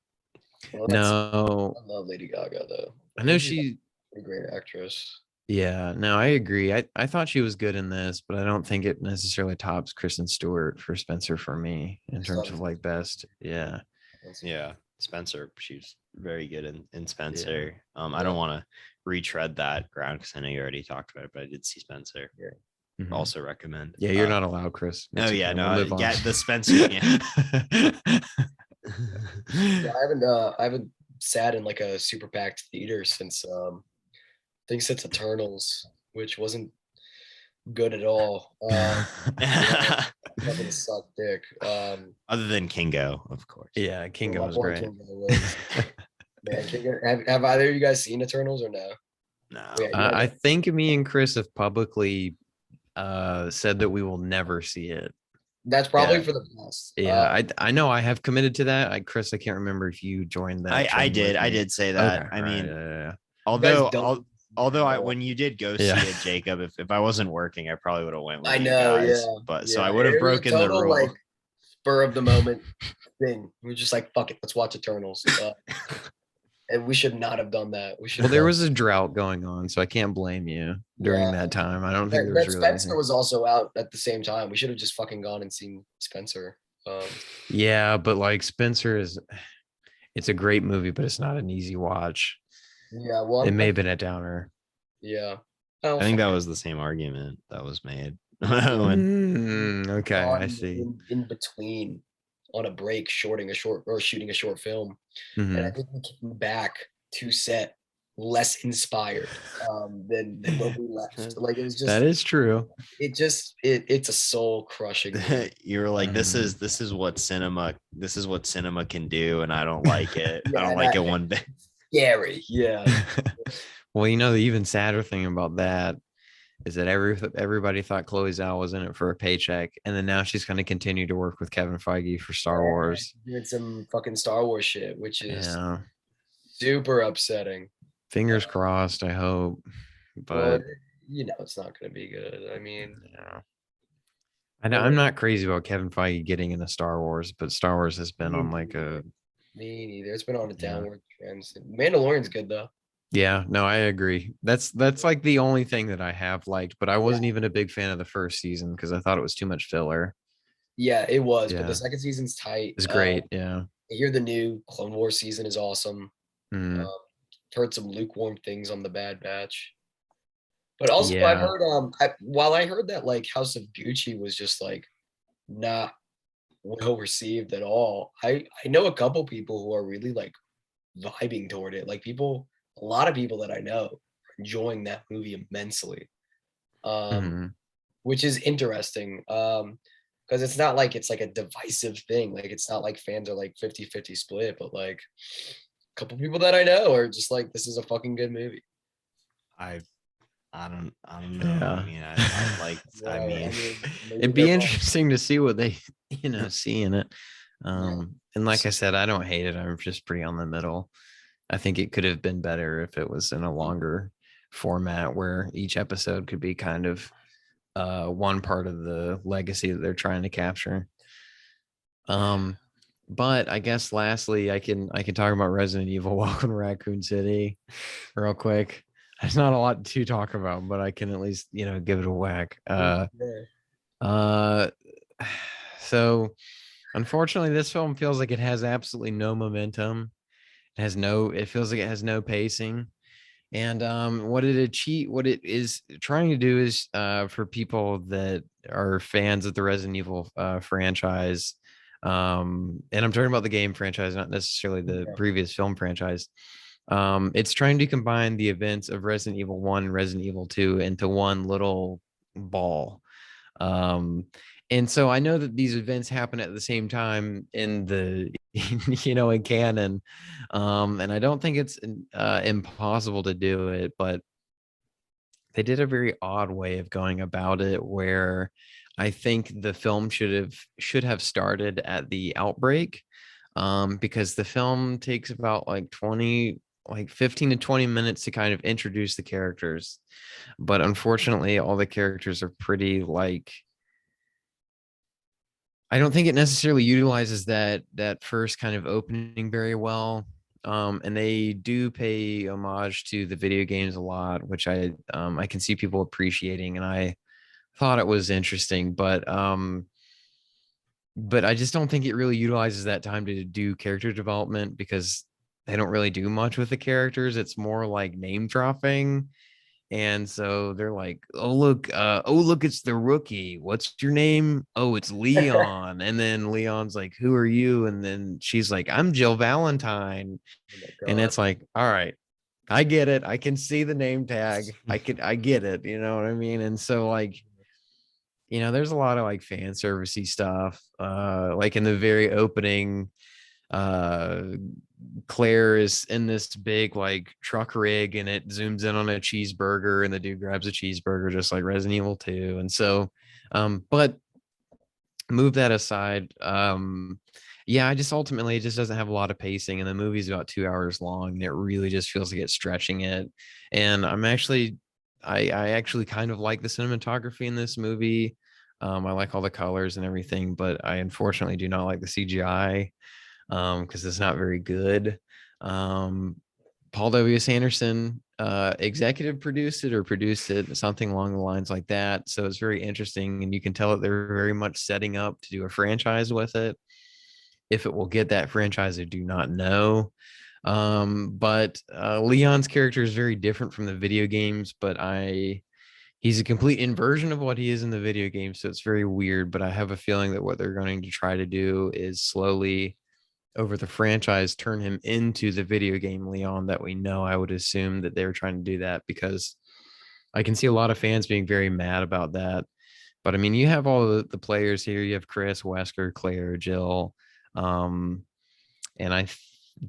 Well, I love Lady Gaga though. I know she's a great actress. Yeah, no, I agree. I thought she was good in this, but I don't think it necessarily tops Kristen Stewart for Spencer for me in terms of like best. Yeah. Yeah. Spencer, she's very good in Spencer. Yeah. I don't want to retread that ground because I know you already talked about it, but I did see Spencer. Yeah. Mm-hmm. Also recommend. Yeah, you're not allowed, Chris. That's okay. The Spencer. Yeah. I haven't sat in like a super packed theater since I think since Eternals, which wasn't good at all. Fucking sucked dick. Other than Kingo, of course. Yeah, Kingo was great. Man, Kingo, have either of you guys seen Eternals or no? No. Yeah, I think me and Chris have publicly said that we will never see it. That's probably for the best. Yeah, I know I have committed to that. Chris, I can't remember if you joined that. I did say that. Okay, I mean, although when you did go see it, Jacob, if I wasn't working, I probably would have went with you guys. But so I would have broken the rule. Like spur of the moment thing. We were just like, fuck it, let's watch Eternals. And we should not have done that. There was a drought going on, so I can't blame you during that time. I don't think there was really Spencer was also out at the same time. We should have just fucking gone and seen Spencer. Yeah, but like Spencer it's a great movie, but it's not an easy watch. Yeah, well, It may have been a downer. yeah. I think that was the same argument that was made. When Okay, I see. in between on a break, shooting a short film, and I Mhm. think we came back to set less inspired than when we left. Like it was That just is true. it's a soul crushing movie. you were like, this Mhm. is what cinema can do, and I don't like it. I Yeah, don't and like it one bit. scary. Yeah, Well, you know, the even sadder thing about that is that everybody thought Chloe Zhao was in it for a paycheck, and then now she's going to continue to work with Kevin Feige for Star Wars. doing some fucking Star Wars shit, which is Yeah, super upsetting. fingers crossed. I hope, Well, but you know, it's not going to be good. I mean, yeah, I'm not crazy about Kevin Feige getting into Star Wars, but Star Wars has been on like a me neither. It's been on a yeah. downward trend. Mandalorian's good though. Yeah, no, I agree. That's like the only thing that I have liked, but I wasn't even a big fan of the first season because I thought it was too much filler. Yeah, it was, but the Yeah, second season's tight. it's great. Yeah. I hear the new Clone Wars season is awesome. Mm, Um, heard some lukewarm things on the Bad Batch, but also I've yeah. heard while I heard that like House of Gucci was just like not well received at all. I know a couple people who are really like vibing toward it. Like a lot of people that I know are enjoying that movie immensely. Mhm. Which is interesting. Because it's not like it's like a divisive thing. Like it's not like fans are like 50-50 split, but like a couple people that I know are just like, this is a fucking good movie. I don't know. Yeah. I mean, I like. I Yeah, mean, maybe It'd they're be wrong. interesting to see what they, see in it. And like I said, I don't hate it. I'm just pretty on the middle. I think it could have been better if it was in a longer format where each episode could be kind of one part of the legacy that they're trying to capture. But I guess lastly, I can talk about Resident Evil Welcome to Raccoon City real quick. There's not a lot to talk about, but I can at least, give it a whack. Uh so unfortunately this film feels like it has absolutely no momentum. It feels like it has no pacing. And what it is trying to do is for people that are fans of the Resident Evil franchise, and I'm talking about the game franchise, not necessarily the previous film franchise. It's trying to combine the events of Resident Evil 1 and Resident Evil 2 into one little ball. Um, and so I know that these events happen at the same time in the in canon. And I don't think it's impossible to do it, but they did a very odd way of going about it where I think the film should have started at the outbreak, because the film takes about like 15 to 20 minutes to kind of introduce the characters. But unfortunately, all the characters are pretty like, I don't think it necessarily utilizes that first kind of opening very well. And they do pay homage to the video games a lot, which I can see people appreciating, and I thought it was interesting, but I just don't think it really utilizes that time to do character development because they don't really do much with the characters. It's more like name dropping. And so they're like, oh look, it's the rookie. What's your name? Oh, it's Leon. And then Leon's like, who are you? And then she's like, I'm Jill Valentine. And it's like, all right, I get it. I can see the name tag. I get it. You know what I mean? And so like, there's a lot of like fan servicey stuff. Like in the very opening, uh Claire is in this big like truck rig and it zooms in on a cheeseburger and the dude grabs a cheeseburger just like Resident Evil 2. And so but move that aside, yeah, I just ultimately it just doesn't have a lot of pacing, and the movie's about 2 hours long and it really just feels like it's stretching it. And I actually kind of like the cinematography in this movie. I like all the colors and everything, but I unfortunately do not like the CGI because it's not very good. Paul W.S. Anderson executive produced it or produced it, something along the lines like that. So it's very interesting, and you can tell that they're very much setting up to do a franchise with it. If it will get that franchise, I do not know. But Leon's character is very different from the video games, but he's a complete inversion of what he is in the video game, so it's very weird. But I have a feeling that what they're going to try to do is slowly over the franchise turn him into the video game Leon that we know. I would assume that they were trying to do that because I can see a lot of fans being very mad about that. But I mean, you have all the players here. You have Chris, Wesker, Claire, Jill, and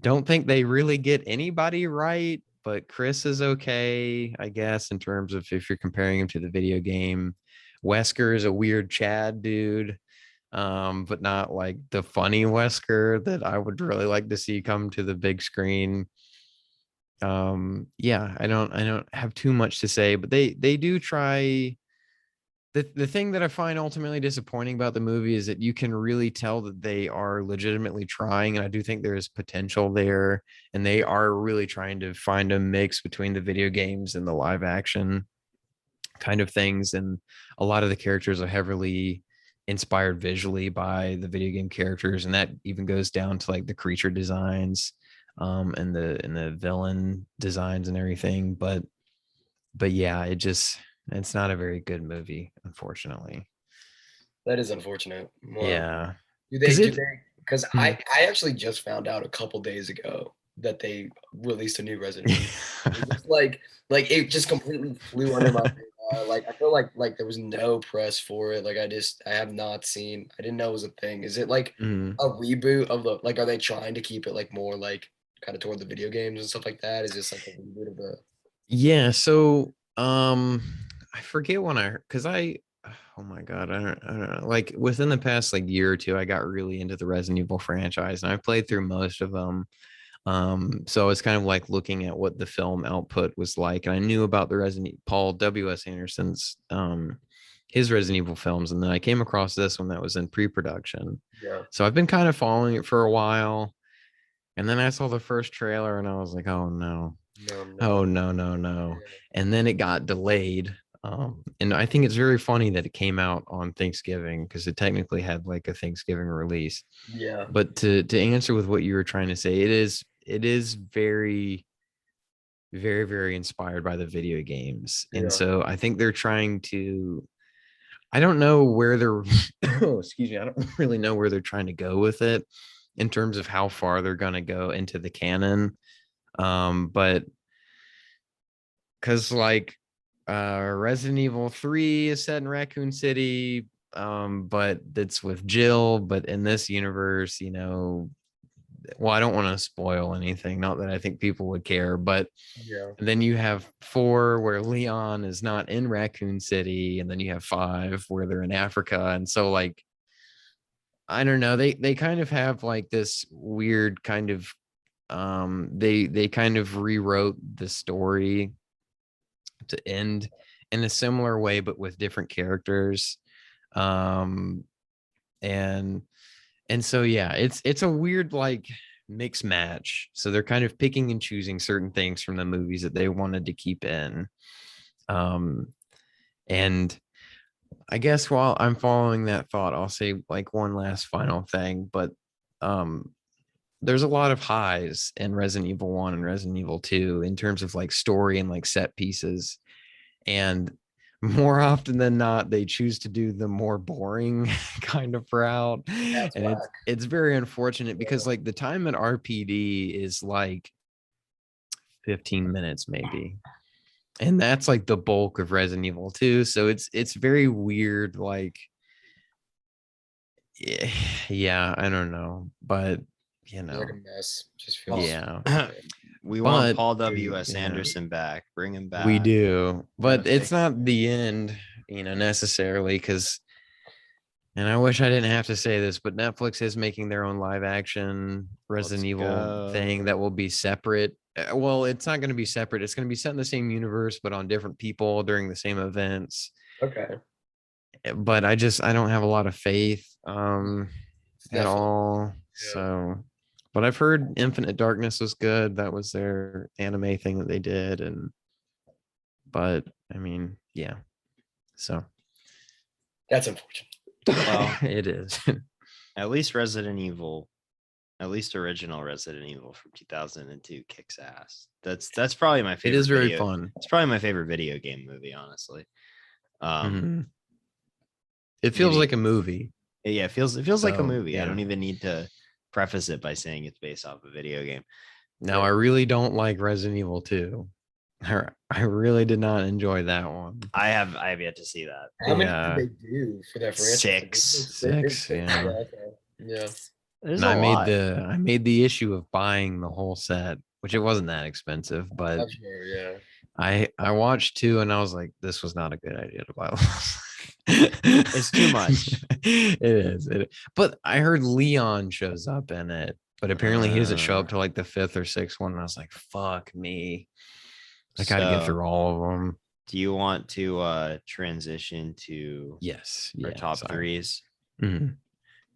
don't think they really get anybody right. But Chris is okay, I guess, in terms of if you're comparing him to the video game. Wesker is a weird Chad dude, but not like the funny Wesker that I would really like to see come to the big screen. Yeah, I don't have too much to say, but they do try. The thing that I find ultimately disappointing about the movie is that you can really tell that they are legitimately trying, and I do think there is potential there, and they are really trying to find a mix between the video games and the live action kind of things. And a lot of the characters are heavily inspired visually by the video game characters, and that even goes down to like the creature designs, and the villain designs and everything. But yeah, it's not a very good movie, unfortunately. That is unfortunate. Well, Yeah. Because I actually just found out a couple days ago that they released a new Resident Evil. It just like it just completely flew under my radar. Like I feel like there was no press for it. Like I have not seen. I didn't know it was a thing. Is it like a reboot of the like? Are they trying to keep it like more like kind of toward the video games and stuff like that? Is this like a reboot of the? Yeah. So I forget when because oh my god, I don't know. Like within the past like year or two, I got really into the Resident Evil franchise, and I played through most of them. So it's kind of like looking at what the film output was like, and I knew about the Resident Paul W.S. Anderson's his Resident Evil films, and then I came across this one that was in pre-production. Yeah. So I've been kind of following it for a while, and then I saw the first trailer, and I was like, oh no. Oh no. Yeah. And then it got delayed. And I think it's very funny that it came out on Thanksgiving because it technically had like a Thanksgiving release. Yeah. But to answer with what you were trying to say, it is very, very, very inspired by the video games. And Yeah. so I think they're trying to, I don't know where they're oh, excuse me, I don't really know where they're trying to go with it in terms of how far they're gonna go into the canon. But because like Resident Evil 3 is set in Raccoon City, but it's with Jill. But in this universe, well, I don't want to spoil anything, not that I think people would care, but Yeah. then you have 4 where Leon is not in Raccoon City, and then you have 5 where they're in Africa. And so like I don't know, they kind of have like this weird kind of they kind of rewrote the story to end in a similar way but with different characters. And so yeah, it's a weird like mixed match. So they're kind of picking and choosing certain things from the movies that they wanted to keep in. And I guess while I'm following that thought, I'll say like one last final thing. But there's a lot of highs in Resident Evil 1 and Resident Evil 2 in terms of like story and like set pieces. And more often than not, they choose to do the more boring kind of route. That's And it's very unfortunate because like the time at RPD is like 15 minutes maybe. And that's like the bulk of Resident Evil 2. So it's very weird. Like, yeah, I don't know. But like a mess. Just feels yeah. We want Paul But- W.S. yeah. Anderson back. Bring him back. We do, but Yeah. it's not the end, necessarily, because, and I wish I didn't have to say this, but Netflix is making their own live action Resident Let's Evil go. thing that will be separate. Well, it's not going to be separate. It's going to be set in the same universe, but on different people during the same events. okay. But I don't have a lot of faith at Definitely. all. Yeah. So, but I've heard Infinite Darkness was good. That was their anime thing that they did, and But I mean, yeah. So That's unfortunate. Well, it is. at least Resident Evil, at least original Resident Evil from 2002 kicks ass. That's probably my It favorite. is very video. fun. It's probably my favorite video game movie, honestly. Mhm. It feels maybe- like a movie. Yeah, it feels like a So, movie. I yeah. don't even need to preface it by saying it's based off a video game. Now, I really don't like Resident Evil 2. I really did not enjoy that one. I have yet to see that. How many Yeah. did they do for that franchise? Six, yeah. Okay. Yeah. There's And a I lot. made the issue of buying the whole set, which it wasn't that expensive, but I'm sure, yeah. I watched 2 and I was like, this was not a good idea to buy. It's too much. It is. But I heard Leon shows up in it, but apparently he doesn't show up to like the 5th or 6th one. And I was like, fuck me. I got to get So, through all of them. do you want to transition to Yes. our top threes? Mhm.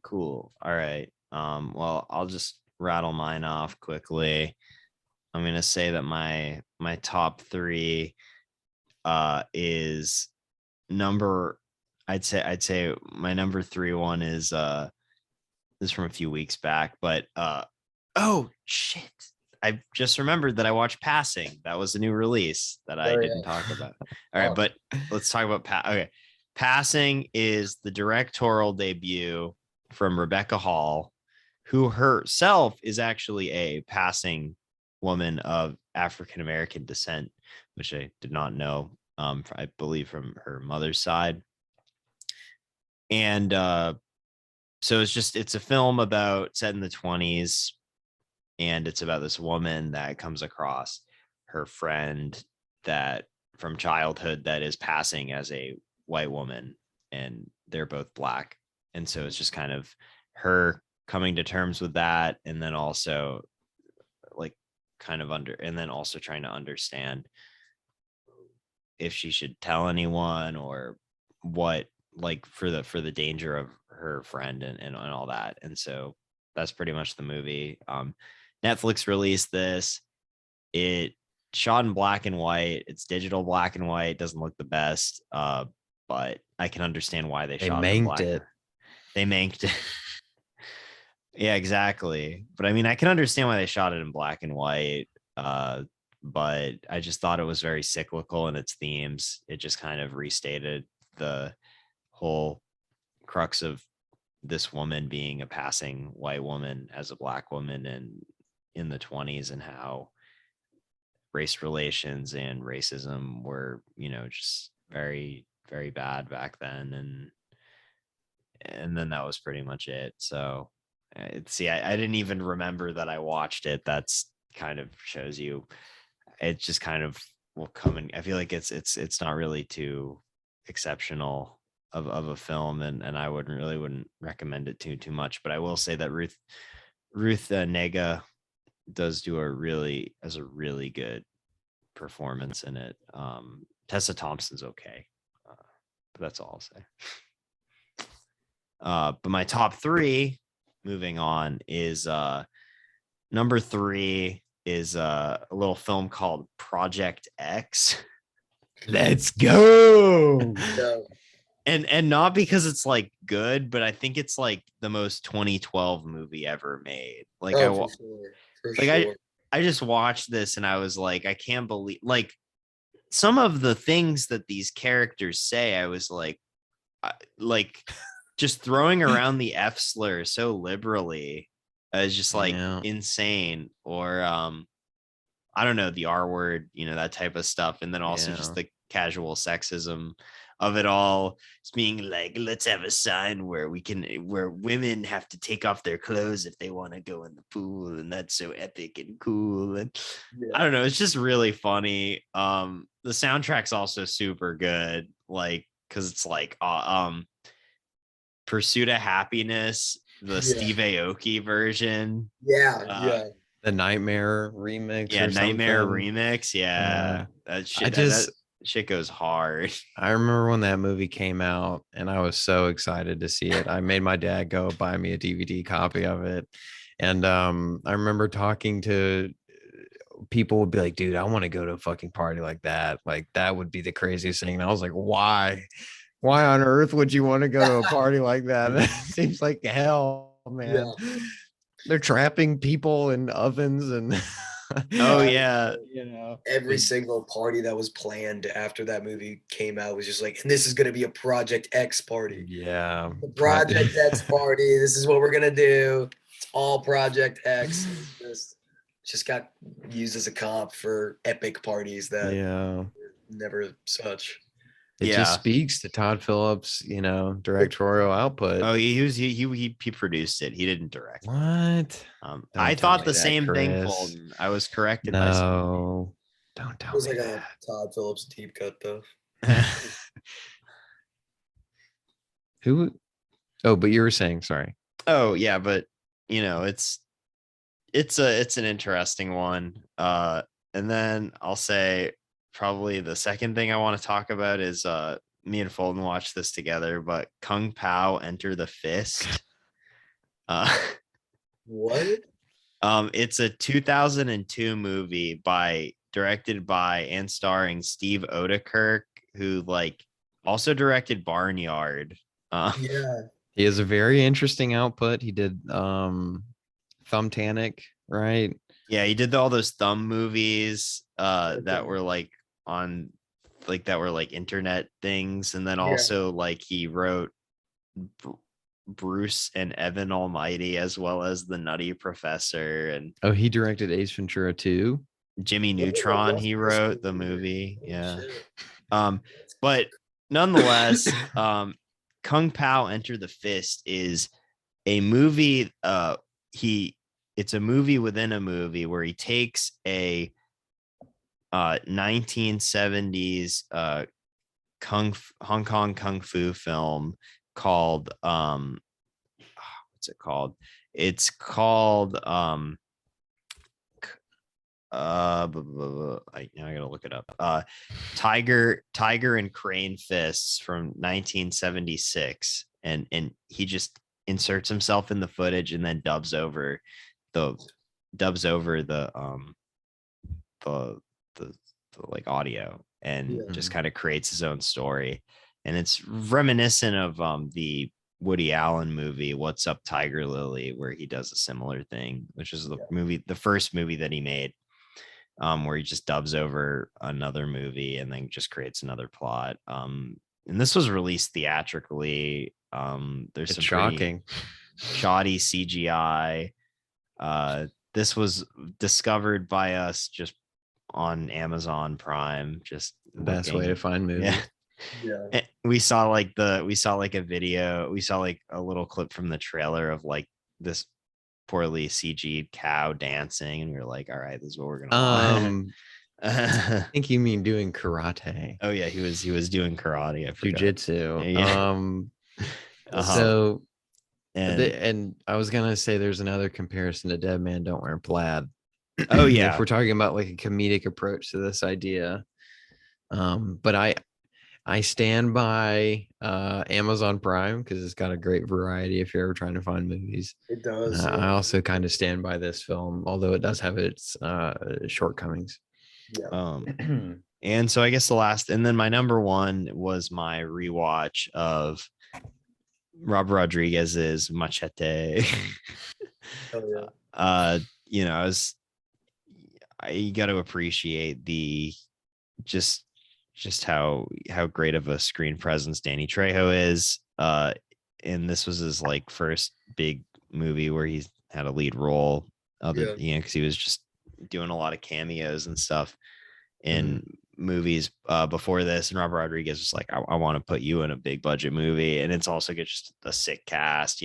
Cool. All right. Well, I'll just rattle mine off quickly. I'm gonna say that my top three is number. I'd say my number 3 one is this is from a few weeks back, but oh shit. I just remembered that I watched Passing. That was a new release that I didn't talk about. All right, but let's talk about okay. Passing is the directorial debut from Rebecca Hall, who herself is actually a passing woman of African American descent, which I did not know. I believe from her mother's side. And so it's a film set in the 20s, and it's about this woman that comes across her friend that from childhood that is passing as a white woman, and they're both Black. And so it's just kind of her coming to terms with that, and then also like and then also trying to understand if she should tell anyone or what, like for the danger of her friend and all that. And so that's pretty much the movie. Netflix released this. It shot in black and white. It's digital black and white. Doesn't look the best, but I can understand why they shot it in black. They manked it. Yeah, exactly. But I mean, I can understand why they shot it in black and white. But I just thought it was very cyclical in its themes. It just kind of restated the whole crux of this woman being a passing white woman as a Black woman and in the 20s, and how race relations and racism were, just very, very bad back then. And then that was pretty much it. So I didn't even remember that I watched it. That's kind of shows you. It just kind of will come in. I feel like it's not really too exceptional of a film, and I wouldn't recommend it too much. But I will say that Ruth Nega does do a really good performance in it. Tessa Thompson's okay, but that's all I'll say. But my top 3, moving on, is number 3 is a little film called Project X. Let's go. And not because it's like good, but I think it's like the most 2012 movie ever made. Like I just watched this and I was like, I can't believe, like, some of the things that these characters say. I was like just throwing around the F slur so liberally is just like insane. Or I don't know, the R word, that type of stuff. And then also just the casual sexism of it all. It's being like, let's have a sign where women have to take off their clothes if they want to go in the pool, and that's so epic and cool. And I don't know, it's just really funny. The soundtrack's also super good, like, because it's like Pursuit of Happiness, the Steve Aoki version. The Nightmare remix. Nightmare remix. That shit. That shit goes hard. I remember when that movie came out and I was so excited to see it. I made my dad go buy me a DVD copy of it. And I remember talking to people would be like, dude, I want to go to a fucking party like that. Like that would be the craziest thing. And I was like, why? Why on earth would you want to go to a party like that? It seems like hell, man. Yeah. They're trapping people in ovens and Oh I- yeah. you know. Every single party that was planned after that movie came out was just like, and this is going to be a Project X party. Yeah. The Project X party. This is what we're going to do. It's all Project X. Just got used as a comp for epic parties that Yeah. never such. It Yeah. just speaks to Todd Phillips, directorial output. Oh, he produced it. He didn't direct. What? I tell thought me the that, same thing, Chris. Fulton. I was corrected by someone. No. Don't It tell was me like a that. Todd Phillips deep cut though. Who? Oh, but you were saying, sorry. Oh yeah, but it's an interesting one. And then I'll say probably the second thing I want to talk about is me and Fulton watched this together, but Kung Pao Enter the Fist. What? It's a 2002 movie directed by and starring Steve Odekirk, who also directed Barnyard. Yeah. He has a very interesting output. He did Thumbtanic, right? Yeah, he did all those thumb movies that Okay. were that were internet things, and then Yeah. also he wrote Bruce and Evan Almighty, as well as The Nutty Professor and Oh, he directed Ace Ventura 2. Jimmy What was Neutron. that He Rough wrote Justice the movie? movie. Oh, Yeah. shit. But nonetheless, Kung Pao Enter the Fist is a movie. It's a movie within a movie where he takes a 1970s Hong Kong kung fu film called what's it called? It's called I gotta look it up. Tiger and Crane Fists from 1976, and he just inserts himself in the footage and then dubs over the audio and Yeah. just kind of creates his own story. And it's reminiscent of the Woody Allen movie What's Up Tiger Lily, where he does a similar thing, which is the first movie that he made, where he just dubs over another movie and then just creates another plot. And this was released theatrically. There's It's some shocking. shoddy CGI. This was discovered by us just on Amazon Prime. Just The best way to find movies. Yeah. Yeah. We saw a video. We saw a little clip from the trailer of this poorly CG'd cow dancing, and we were like, all right, this is what we're gonna I think you mean doing karate. Oh yeah, he was doing karate. I forgot. Jujitsu. Yeah. So And and I was gonna say there's another comparison to Dead Man Don't Wear Plaid. oh yeah, If we're talking about a comedic approach to this idea. But I stand by Amazon Prime because it's got a great variety if you're ever trying to find movies. It does. I also kind of stand by this film, although it does have its shortcomings. Yeah. And so I guess and then my number one was my rewatch of Robert Rodriguez's Machete. Oh yeah. I got to appreciate the just how great of a screen presence Danny Trejo is. And this was his first big movie where he had a lead role, because he was just doing a lot of cameos and stuff in movies before this. And Robert Rodriguez was like, I want to put you in a big budget movie, and it's also just a sick cast,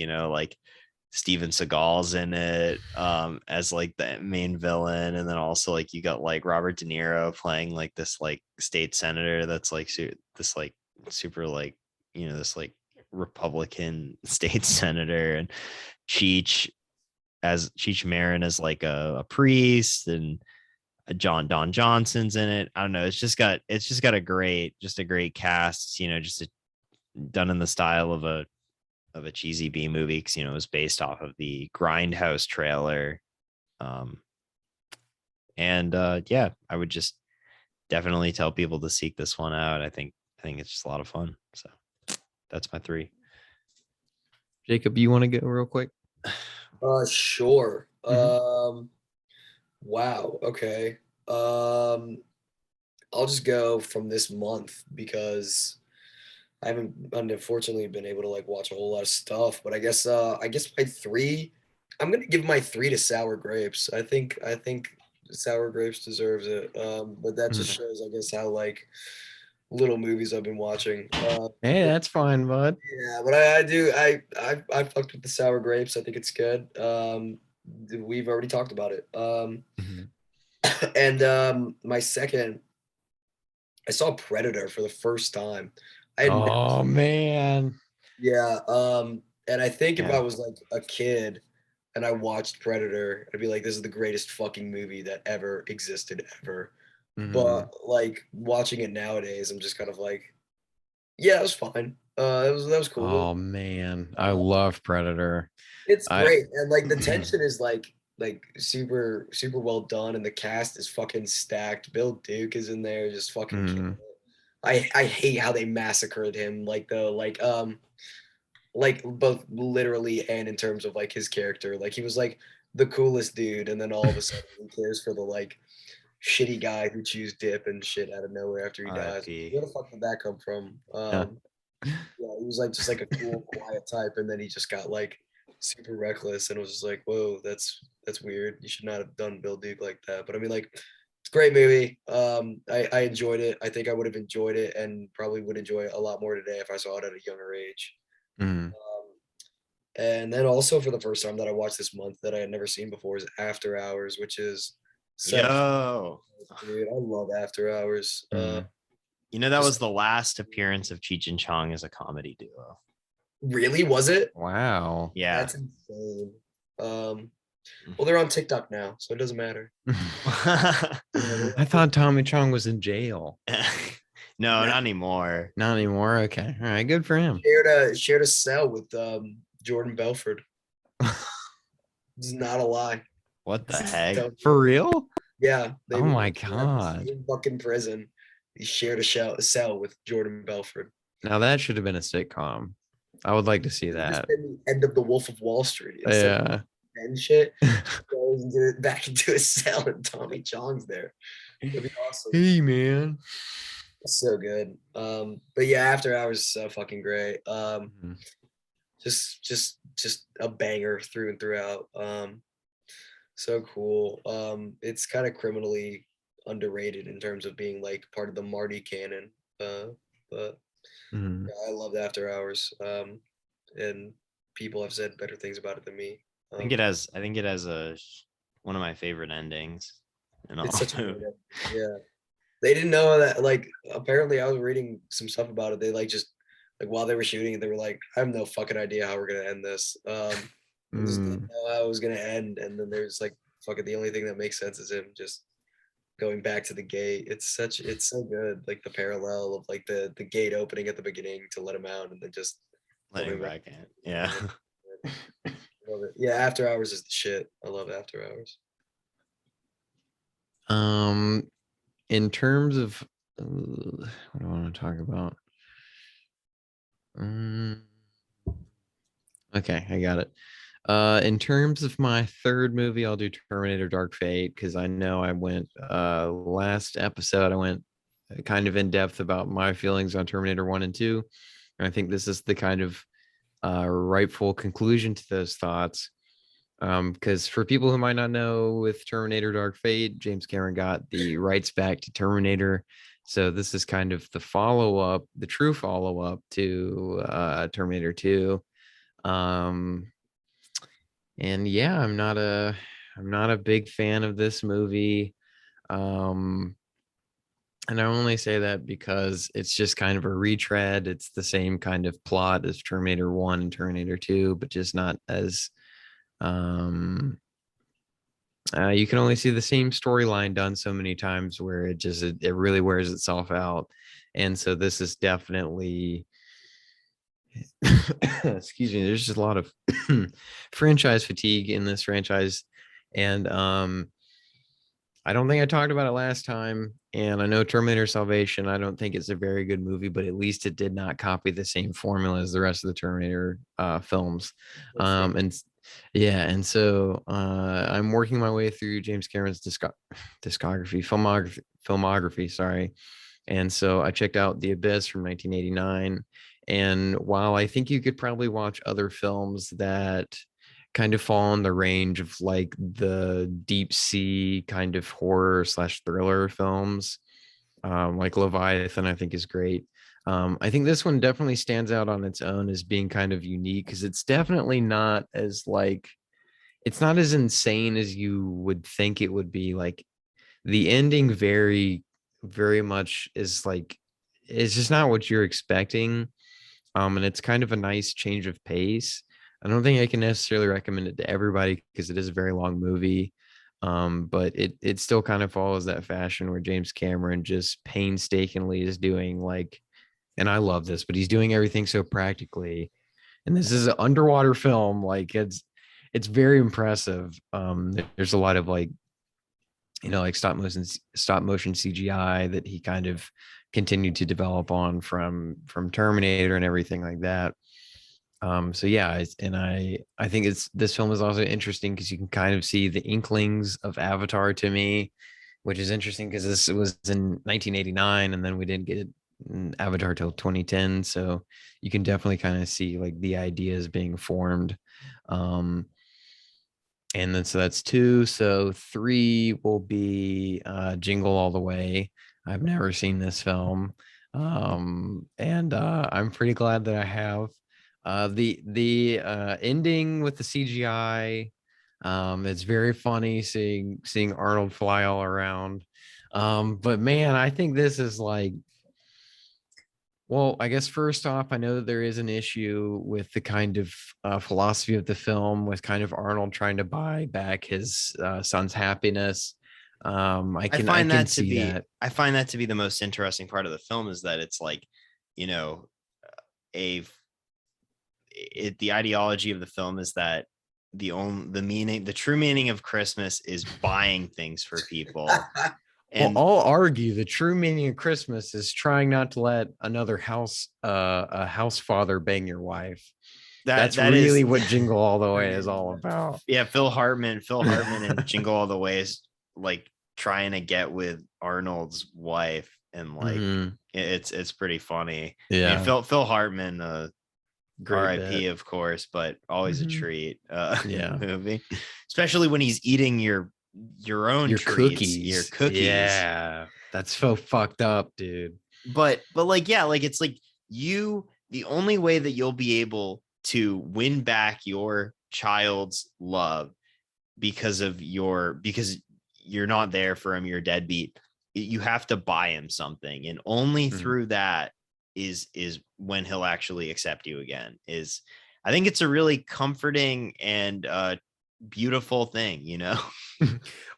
Steven Seagal's in it as the main villain, and then also you got Robert De Niro playing this state senator that's super this Republican state senator, and Cheech Marin as a priest, and Don Johnson's in it. I don't know. It's just got a great cast. Done in the style of a cheesy B movie, because it was based off of the Grindhouse trailer. And yeah, I would just definitely tell people to seek this one out. I think it's just a lot of fun. So that's my 3. Jacob, you want to go real quick? Sure. Mhm. Wow. Okay. Um, I'll just go from this month because I haven't unfortunately been able to like watch a whole lot of stuff. But I guess my 3, I'm gonna give my 3 to Sour Grapes. I think Sour Grapes deserves it. But that just Mhm. shows, I guess, how like little movies I've been watching. Hey, that's fine, bud. Yeah, but I fucked with the Sour Grapes. I think it's good. We've already talked about it. Mhm. And my second, I saw Predator for the first time. I had never, Oh man. yeah. And I think if I Yeah. was like a kid and I watched Predator, I'd be like, this is the greatest fucking movie that ever existed ever. Mhm. But like watching it nowadays, I'm just kind of like, yeah, it was fine. That was cool. Oh man. I love Predator. It's I great, and like the tension is like super super well done, and the cast is fucking stacked. Bill Duke is in there, just fucking killing Mhm. it. I hate how they massacred him, like the like both literally and in terms of like his character. Like he was like the coolest dude, and then all of a sudden he cares for the like shitty guy who chews dip and shit out of nowhere after he dies. R.I.P. Where the fuck did that come from? Yeah. Yeah, he was like just like a cool, quiet type, and then he just got like super reckless, and it was just like, whoa, that's weird. You should not have done Bill Duke like that. But I mean, like, it's a great movie. I enjoyed it. I think I would have enjoyed it, and probably would enjoy it a lot more today if I saw it at a younger age. Mhm. And then also for the first time that I watched this month that I had never seen before is After Hours, which is such, Yo. dude. I love After Hours. Mhm. You know, that Just was the last appearance of Cheech and Chong as a comedy duo. really, was it? Wow. Yeah. That's insane. Well, they're on TikTok now, so it doesn't matter. I thought Tommy Chong was in jail. No, No, not anymore. Not anymore. Okay. All right. Good for him. shared a cell with Jordan Belford. It's not a lie. What the heck? For real? Yeah, they Oh were my at the God. same fucking prison. He shared a cell with Jordan Belford. Now that should have been a sitcom. I would like to see It's just that. been the end of the Wolf of Wall Street instead of Yeah. and shit. Goes into back into a cell and Tommy Chong's there. That'd be awesome. Hey man. So good. But yeah, After Hours is so fucking great. Mhm. Just a banger through and throughout. So cool. It's kind of criminally underrated in terms of being like part of the Marty canon. But Mhm. yeah, I loved After Hours. And people have said better things about it than me. I think it has one of my favorite endings in all It's such a great movie. yeah. They didn't know that like apparently I was reading some stuff about it. They like just like while they were shooting it, they were like, I have no fucking idea how we're gonna end this. They just didn't Mm. know how it was gonna end. And then there's like fucking the only thing that makes sense is him just going back to the gate. It's so good. Like the parallel of like the gate opening at the beginning to let him out and then just Letting coming back. back in. Yeah. Love it. Yeah, After Hours is the shit. I love After Hours. Um, in terms of what do I want to talk about? Mm, okay, I got it. In terms of my third movie, I'll do Terminator Dark Fate because I know I went last episode I went kind of in depth about my feelings on Terminator 1 and 2. And I think this is the kind of rightful conclusion to those thoughts. Because for people who might not know, with Terminator Dark Fate, James Cameron got the rights back to Terminator. So this is kind of the follow-up, the true follow-up to Terminator 2. Um, and yeah, I'm not a big fan of this movie. Um, and I only say that because it's just kind of a retread. It's the same kind of plot as Terminator 1 and Terminator 2, but just not as um you can only see the same storyline done so many times where it really wears itself out. And so this is definitely excuse me, there's just a lot of franchise fatigue in this franchise. And I don't think I talked about it last time, and I know Terminator Salvation, I don't think it's a very good movie, but at least it did not copy the same formula as the rest of the Terminator films. That's fair. And yeah, and so I'm working my way through James Cameron's filmography, sorry. And so I checked out The Abyss from 1989. And while I think you could probably watch other films that kind of fall in the range of like the deep sea kind of horror slash thriller films, like Leviathan, I think is great. I think this one definitely stands out on its own as being kind of unique because it's definitely not as like, it's not as insane as you would think it would be. Like the ending very much is like, it's just not what you're expecting. And it's kind of a nice change of pace. I don't think I can necessarily recommend it to everybody because it is a very long movie. But it still kind of follows that fashion where James Cameron just painstakingly is doing like, and I love this, but he's doing everything so practically. And this is an underwater film. Like it's very impressive. There's a lot of like, like stop motion CGI that he kind of continued to develop on from Terminator and everything like that. So yeah, I think this film is also interesting because you can kind of see the inklings of Avatar to me, which is interesting because this was in 1989 and then we didn't get Avatar till 2010, so you can definitely kind of see like the ideas being formed. And then so that's 2. So 3 will be Jingle All the Way. I've never seen this film. And I'm pretty glad that I have. The ending with the CGI, it's very funny seeing Arnold fly all around. But man, I think this is like, well, I guess first off, I know that there is an issue with the kind of philosophy of the film, with kind of Arnold trying to buy back his son's happiness. I can see that. I find that to be the most interesting part of the film is that it's like, the ideology of the film is that the true meaning of Christmas is buying things for people. And well, I'll argue the true meaning of Christmas is trying not to let another a house father bang your wife. That's really what Jingle All the Way is all about. Yeah, Phil Hartman and Jingle All the Way is like trying to get with Arnold's wife, and like it's pretty funny. Yeah, I mean, Phil Hartman, R.I.P. of course, but always a treat. Yeah, movie, especially when he's eating your cookies. Yeah, that's so fucked up, dude. But like, yeah, like it's like the only way that you'll be able to win back your child's love because you're not there for him, you're deadbeat, you have to buy him something, and only through that is when he'll actually accept you again. I think it's a really comforting and beautiful thing.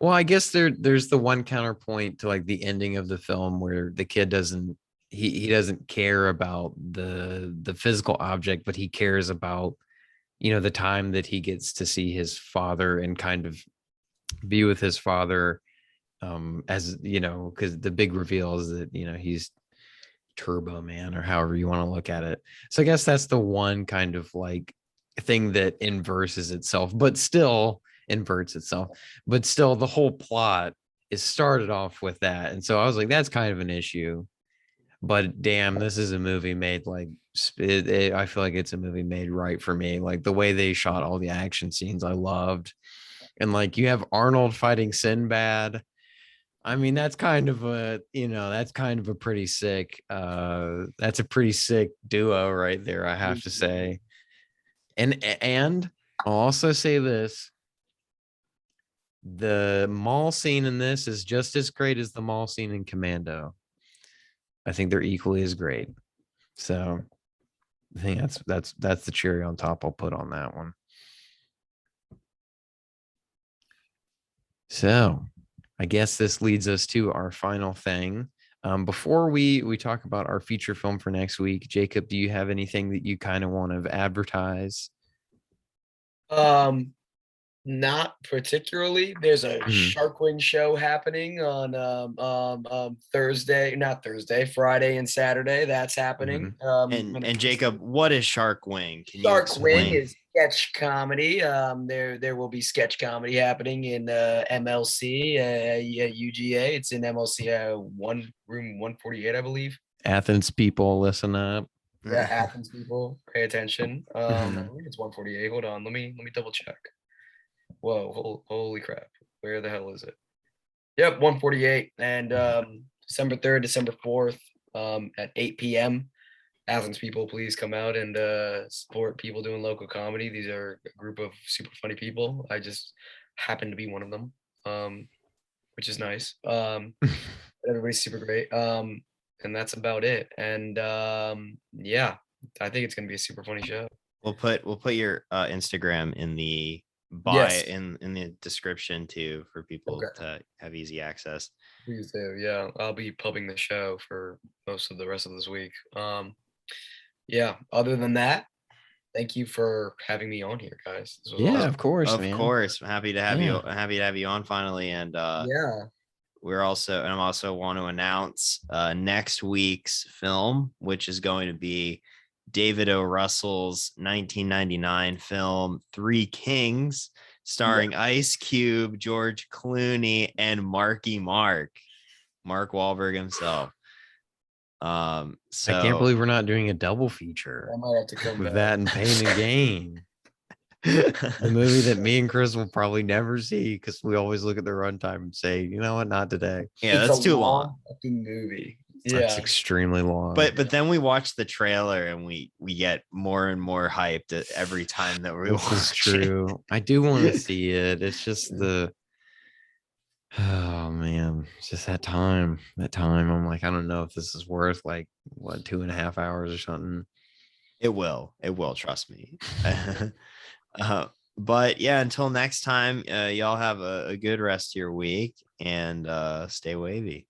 Well, I guess there's the one counterpoint to like the ending of the film where the kid doesn't care about the physical object, but he cares about the time that he gets to see his father and kind of be with his father, as because the big reveal is that he's Turbo Man, or however you want to look at it. So I guess that's the one kind of like thing that inverts itself, but still the whole plot is started off with that. And so I was like, that's kind of an issue. But damn, this is a movie made like I feel like it's a movie made right for me. Like the way they shot all the action scenes, I loved. And like you have Arnold fighting Sinbad. I mean, that's kind of a pretty sick that's a pretty sick duo right there, I have to say. And I'll also say this: the mall scene in this is just as great as the mall scene in Commando. I think they're equally as great. So I think that's the cherry on top I'll put on that one. So I guess this leads us to our final thing. Before we talk about our feature film for next week, Jacob, do you have anything that you kind of want to advertise? Not particularly. There's a SharkWing show happening on Friday and Saturday. That's happening. And Jacob, what is SharkWing? Can you SharkWing explain? is sketch comedy. There will be sketch comedy happening in MLC UGA. It's in MLC room 148, I believe. Athens people, listen up. Yeah, Athens people, pay attention. I believe it's 148. Hold on, let me double check. Whoa, holy crap. Where the hell is it? Yep, 148. And December 3rd, December 4th, at 8 p.m. Athens people, please come out and support people doing local comedy. These are a group of super funny people. I just happen to be one of them, which is nice. Everybody's super great. And that's about it. And yeah, I think it's gonna be a super funny show. We'll put your Instagram in the in the description too for people to have easy access. Please do. Yeah, I'll be pubbing the show for most of the rest of this week. Yeah, other than that, thank you for having me on here, guys. This was awesome. Of course, Of man. course. Happy to have you. Happy to have you on finally. And yeah. I'm also want to announce next week's film, which is going to be David O. Russell's 1999 film Three Kings, starring Ice Cube, George Clooney, and Mark Wahlberg himself. So I can't believe we're not doing a double feature. I might have to come with back. that and Pain and Gain. The movie that me and Chris will probably never see because we always look at the runtime and say, you know what, not today. Yeah, It's that's a too long. fucking movie. That's Yeah. extremely long. But then we watch the trailer and we get more and more hyped at every time that we watch. This is true. I do want to see it. It's just oh man, it's just that time. I'm like, I don't know if this is worth like 2.5 hours or something. It will. Trust me. But yeah, until next time, y'all have a good rest of your week and stay wavy.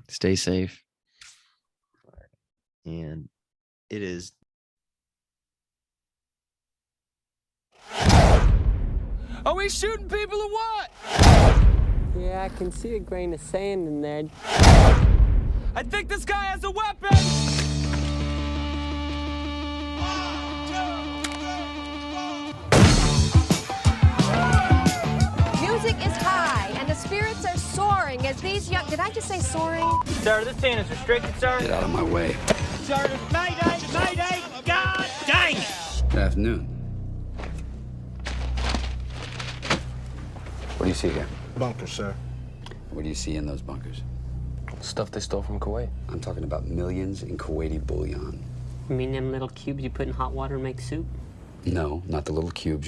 Stay safe. And it is. Are we shooting people or what? Yeah, I can see a grain of sand in there. I think this guy has a weapon! Music is high, and the spirits are soaring as these young... Did I just say soaring? Sir, this scene is restricted, sir. Get out of my way. Sir, Mayday! God dang it! Good afternoon. What do you see here? Bunker, sir. What do you see in those bunkers? Stuff they stole from Kuwait. I'm talking about millions in Kuwaiti bullion. You mean them little cubes you put in hot water and make soup? No, not the little cubes